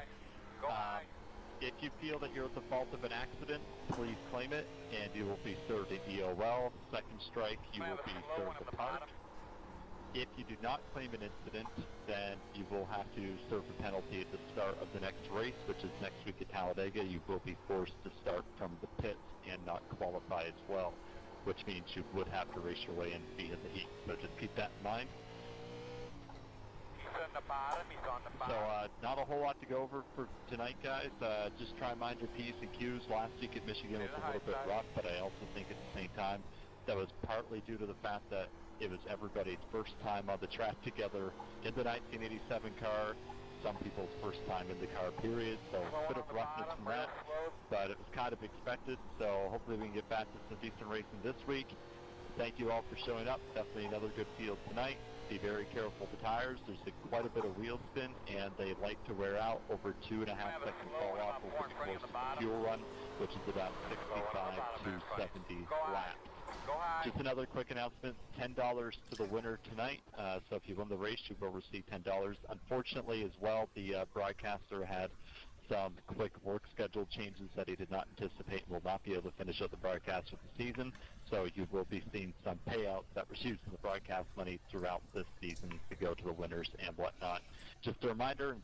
If you feel that you're at the fault of an accident, please claim it, and you will be served an EOL. Second strike, you will be served a park. If you do not claim an incident, then you will have to serve a penalty at the start of the next race, which is next week at Talladega. You will be forced to start from the pits and not qualify as well, which means you would have to race your way in to be in the heat. So just keep that in mind. He's on the bottom. He's on the bottom. So not a whole lot to go over for tonight, guys. Just try and mind your P's and Q's. Last week at Michigan was a little bit rough, but I also think at the same time that was partly due to the fact that it was everybody's first time on the track together in the 1987 car. Some people's first time in the car, period. So a bit of roughness from that, but it was kind of expected. So hopefully we can get back to some decent racing this week. Thank you all for showing up. Definitely another good field tonight. be very careful of the tires. There's quite a bit of wheel spin, and they like to wear out over 2.5 second fall off over the course of the fuel run, which is about 65 to 70 laps. Just another quick announcement, $10 to the winner tonight. So if you win the race, you will receive $10. Unfortunately as well, the broadcaster had some quick work schedule changes that he did not anticipate and will not be able to finish up the broadcast of the season. So you will be seeing some payouts that received from the broadcast money throughout this season to go to the winners and whatnot. Just a reminder,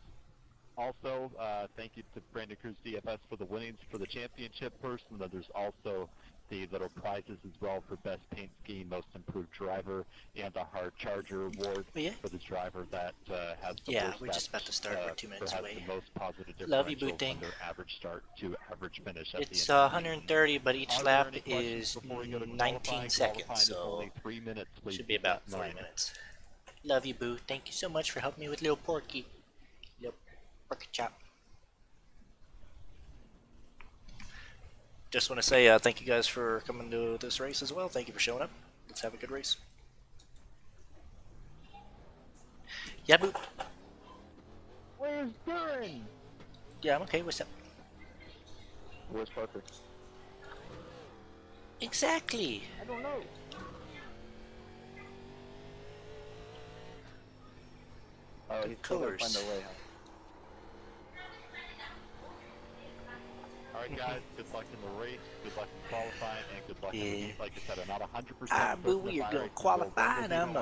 also, thank you to Brandon Cruz DFS for the winnings for the championship purse, and then there's also the little prizes as well for Best Paint Scheme, Most Improved Driver, and the Hard Charger Award for the driver that has the worst we're just about to start. We're 2 minutes away. the most positive Love you, differential Booting. from their average start to average finish at It's the end. 130, but each lap is 19 seconds, so only 3 minutes, please. should be about 3 minutes. Love you, Boo. Thank you so much for helping me with Little Porky. Little Porky Chop. Just want to say thank you guys for coming to this race as well. Thank you for showing up. Let's have a good race. Yeah, Boo. Where's Duran? Yeah, I'm okay. What's up? Where's Parker? Exactly. I don't know. Oh, he's still gonna find a way, huh? Alright guys, good luck in the race, good luck in qualifying, and good luck in the heat. Like I said, I'm not 100% Boo, we are going to qualify, and I'm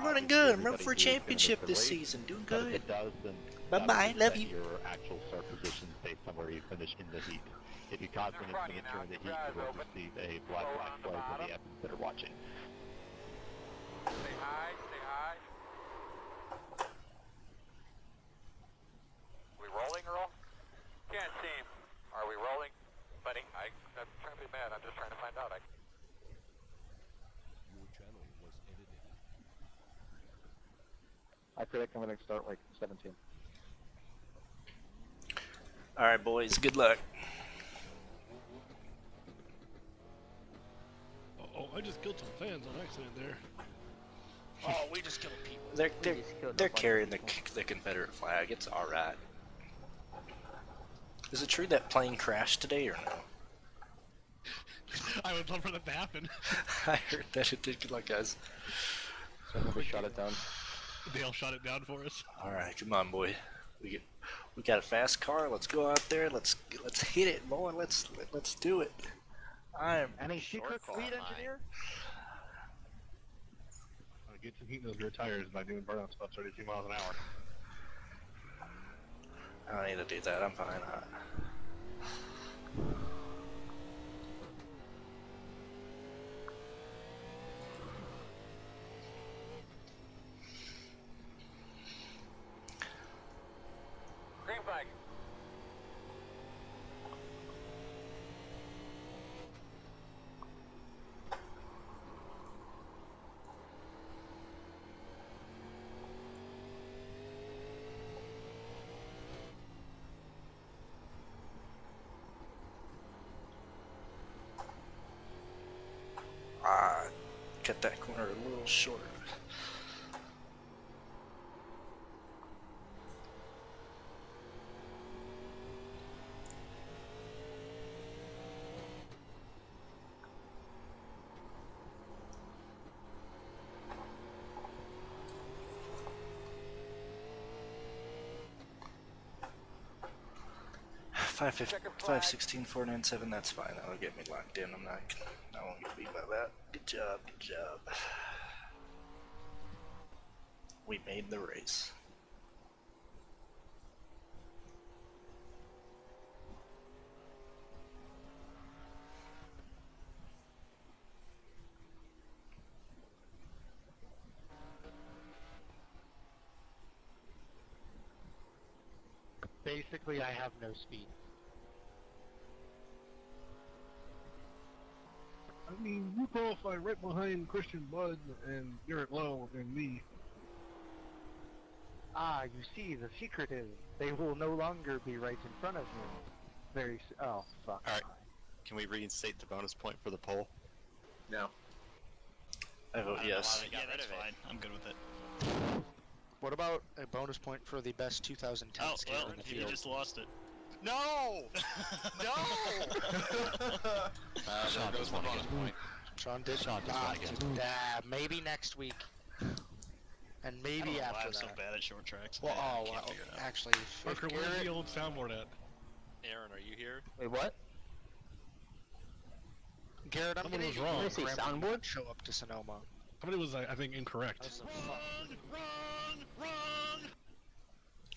running good. I'm running for a championship this season. Doing good. Bye-bye. Love you. Your actual start positions based on where you finish in the heat. If you cause an incident during the heat, you will receive a black flag for the Evans that are watching. Say hi, say hi. We rolling, Earl? Can't seem. Are we rolling? Buddy, I'm trying to be mad. I'm just trying to find out. Your channel was edited. I predict I'm gonna start like 17. Alright, boys. Good luck. Oh, I just killed some fans on accident there. Oh, we just killed people. They're carrying the Confederate flag. It's alright. Is it true that plane crashed today or no? I would love for that to happen. I heard that it did. Good luck, guys. Somebody shot it down. They all shot it down for us. All right, come on, boy. We got a fast car. Let's go out there. Let's hit it, boy. Let's do it. Any secret fleet engineer? Get some heat in those rear tires by doing burnout stuff 32 miles an hour. I don't need to do that. I'm fine. Green flag. Cut that corner a little short. Five 16 497. That's fine. That'll get me locked in. I won't get beat by that. Good job. Good job. We made the race. Basically, I have no speed. I mean, you qualify right behind Christian Bud and Garrett Lowe and me. Ah, you see, the secret is they will no longer be right in front of me. Oh, fuck. Alright, can we reinstate the bonus point for the poll? No. I vote yes. Yeah, that's fine. I'm good with it. What about a bonus point for the best 2010 Oh, skater well, in the you field? just lost it. No! No! Sean there goes does one wanna bonus get- point. Sean did. Sean does wanna get- Maybe next week. And I don't maybe know why after I'm so that. bad at short tracks. Well, I oh, can't well, figure it out. actually, if Parker, where's Garrett- the old soundboard at? Aaron, are you here? Wait, what? Garrett, I'm Somebody getting was wrong. you Did I say Grandma soundboard? not show up to Sonoma. Somebody was, I think, incorrect.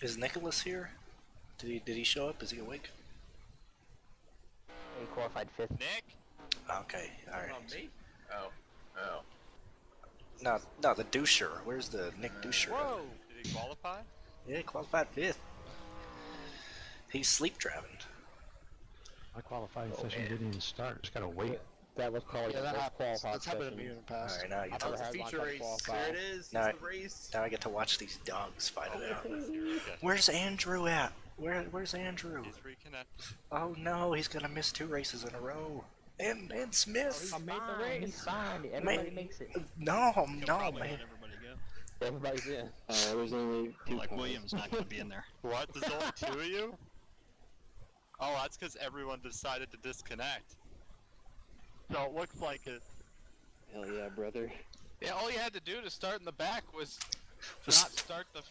Is Nicholas here? Did he show up? Is he awake? He qualified 5th. Nick? Okay, alright. Me? Oh. Oh. No, the doucher. Where's the Nick doucher? Whoa! Did he qualify? Yeah, he qualified 5th. He's sleep driving. My qualifying session didn't even start. Just gotta wait. That was probably Yeah, the that first happens. qualified That's happened to me session. in the past. Alright, now I get I've to never had Feature one race. qualify. There it is. Now It's the race. Now I get to watch these dogs fight it out. Okay. Where's Andrew at? Where's Andrew? He's reconnected. Oh no, he's gonna miss 2 races in a row. And Smith. I made the race. He's fine. Everybody makes it. No, He'll no, probably man. let everybody go. Everybody's in. There was only 2 Like cars. Williams not going to be in there. What? There's only 2 of you? Oh, that's because everyone decided to disconnect. So it looks like it. Hell yeah, brother. Yeah, all you had to do to start in the back was not start the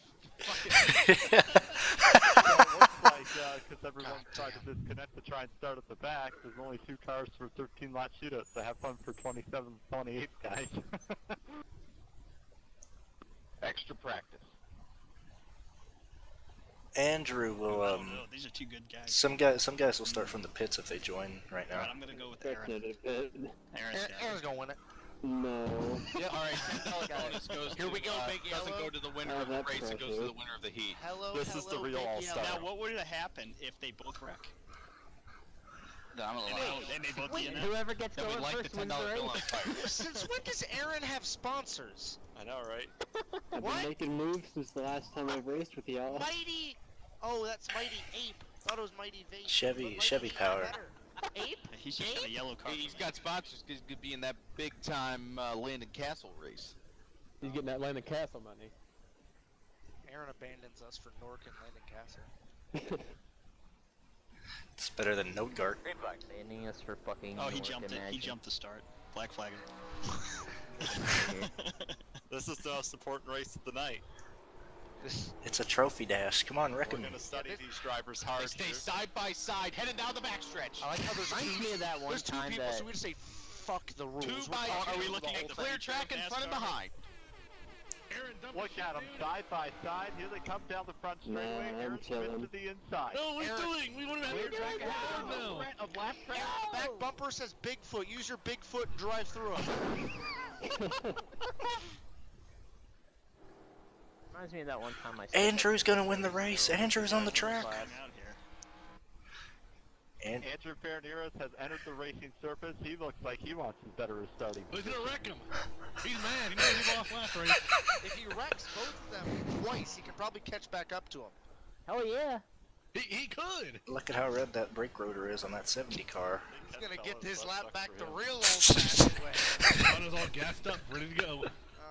fucking... So it looks like, because everyone tried to disconnect to try and start at the back, there's only 2 cars for 13-lap shootout, so have fun for 27, 28, guys. Extra practice. Andrew will No, these are 2 good guys. some guys will start from the pits if they join right now. Alright, I'm going to go with Aaron. That's not a bit. Aaron's gonna win it. No. Yeah, alright, $10 bonus goes Here to, we go, Big doesn't Yellow. go to the winner Oh, of the that's race, it goes to pressure. the winner of the heat. Hello, This is the real Big all-star. Yellow. Now, what would have happened if they both wreck? No, I'm And allowed. they both Wait, DNF? whoever gets Then going we'd like first the wins $10 the bill on race. fire. Since when does Aaron have sponsors? I know, right? I've What? been making moves since the last time I've raced with y'all. Mighty. Oh, that's Mighty Ape. Thought it was Mighty Vape. Chevy But Chevy Mighty power. better. Ape? He's just got a yellow car. He's got sponsors because he could be in that big-time Landon Castle race. He's getting that Landon Castle money. Aaron abandons us for Nork and Landon Castle. It's better than Nodegart. Banning us for fucking. Oh, he North, jumped it. He imagine. jumped the start. Black flag. This is the most important race of the night. It's a trophy dash. Come on, We're reckon. going to study these drivers hard They stay here. side by side, headed down the backstretch. I like how there's Reminds me of that one there's 2 time people, that. so we just say fuck the rules. 2 We're by talking Are we the looking whole at the thing. clear track in front and behind. Aaron, dump Look the at them, shit, side by side. Here they come down the front straightaway. Nah, I'm Aaron Smith chilling. to the inside. No, we're Aaron, doing. We want to have Clear your track track ahead ahead of now. of lap track. The back bumper says Bigfoot. Use your Bigfoot and drive through it. Reminds me of that one time I. Andrew's gonna win the race. Andrew's on the track. Out here. And Andrew Ferneras has entered the racing surface. He looks like he wants his better starting He's position. gonna wreck him. He's mad. He knows he lost last race. If he wrecks both of them twice, he can probably catch back up to him. Hell yeah. He could. look at how red that brake rotor is on that 70 car. He's gonna get his lap back the real old-fashioned way. Sean is all gassed up, ready to go.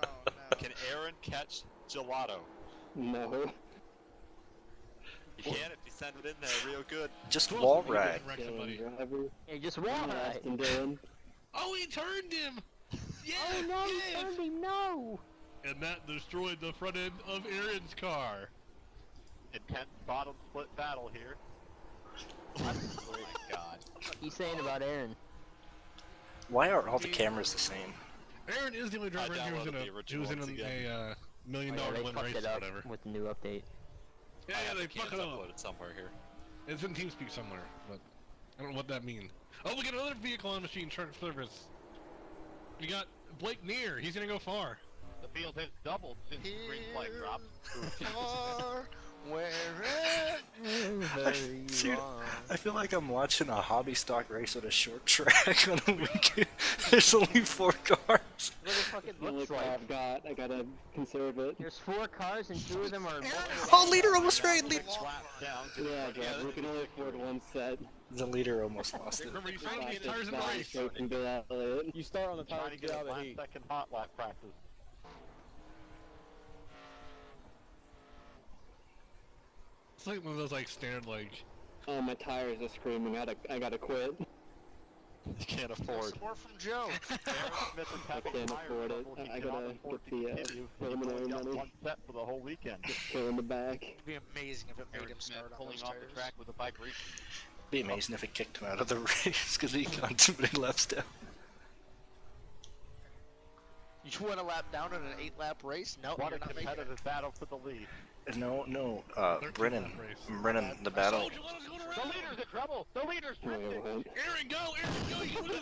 Oh no. Can Aaron catch gelato? No. He can if you send it in there real good. Just Close, wall but he ride. didn't wreck somebody. Driver. Hey, just wall ride. Aston Dylan. Oh, he turned him. Yes, Oh no, you yes. turned him, no! And that destroyed the front end of Aaron's car. Intense bottom split battle here. Oh my god. What you saying about Aaron? Why are all the cameras the same? Aaron is the only driver who was in downloaded the a original ones $1 again. million Oh, yeah, they win fucked race it or up whatever. with the new update. Yeah, I have they the cans fuck it up. uploaded somewhere here. It's in TeamSpeak somewhere, but I don't know what that means. Oh, we got another vehicle on machine turn service. We got Blake Neer. He's gonna go far. The field has doubled since the green flag dropped. Far, wherever you Dude, are. I feel like I'm watching a hobby stock race on a short track on a weekend. There's only 4 cars. What the fuck it The only looks car like. I've got, I gotta conserve it. There's 4 cars and 2 of them are. Oh, leader almost right. Yeah, Dad, we can only afford one set. The leader almost lost it. Remember, you found Back these to tires in the back race. so we can get out of it. You start on the Trying tires to to get get out a of the last heat. second hot lap practice. It's like one of those like standard like. Oh, my tires are screaming. I gotta quit. You can't afford. More from Joe. I can't afford it. I gotta get the preliminary money. One set for the whole weekend. Kill in the back. It'd be amazing if it made him start on those off tires. the track with a bike race. It'd be amazing if it kicked him out of the race because he got too many laps down. You want a lap down in an 8-lap race? No, What you're a not making it. competitive battle for the lead. No, Brennan, the battle. The leader's in trouble! The leader's drifting! Aaron, go! Aaron, go!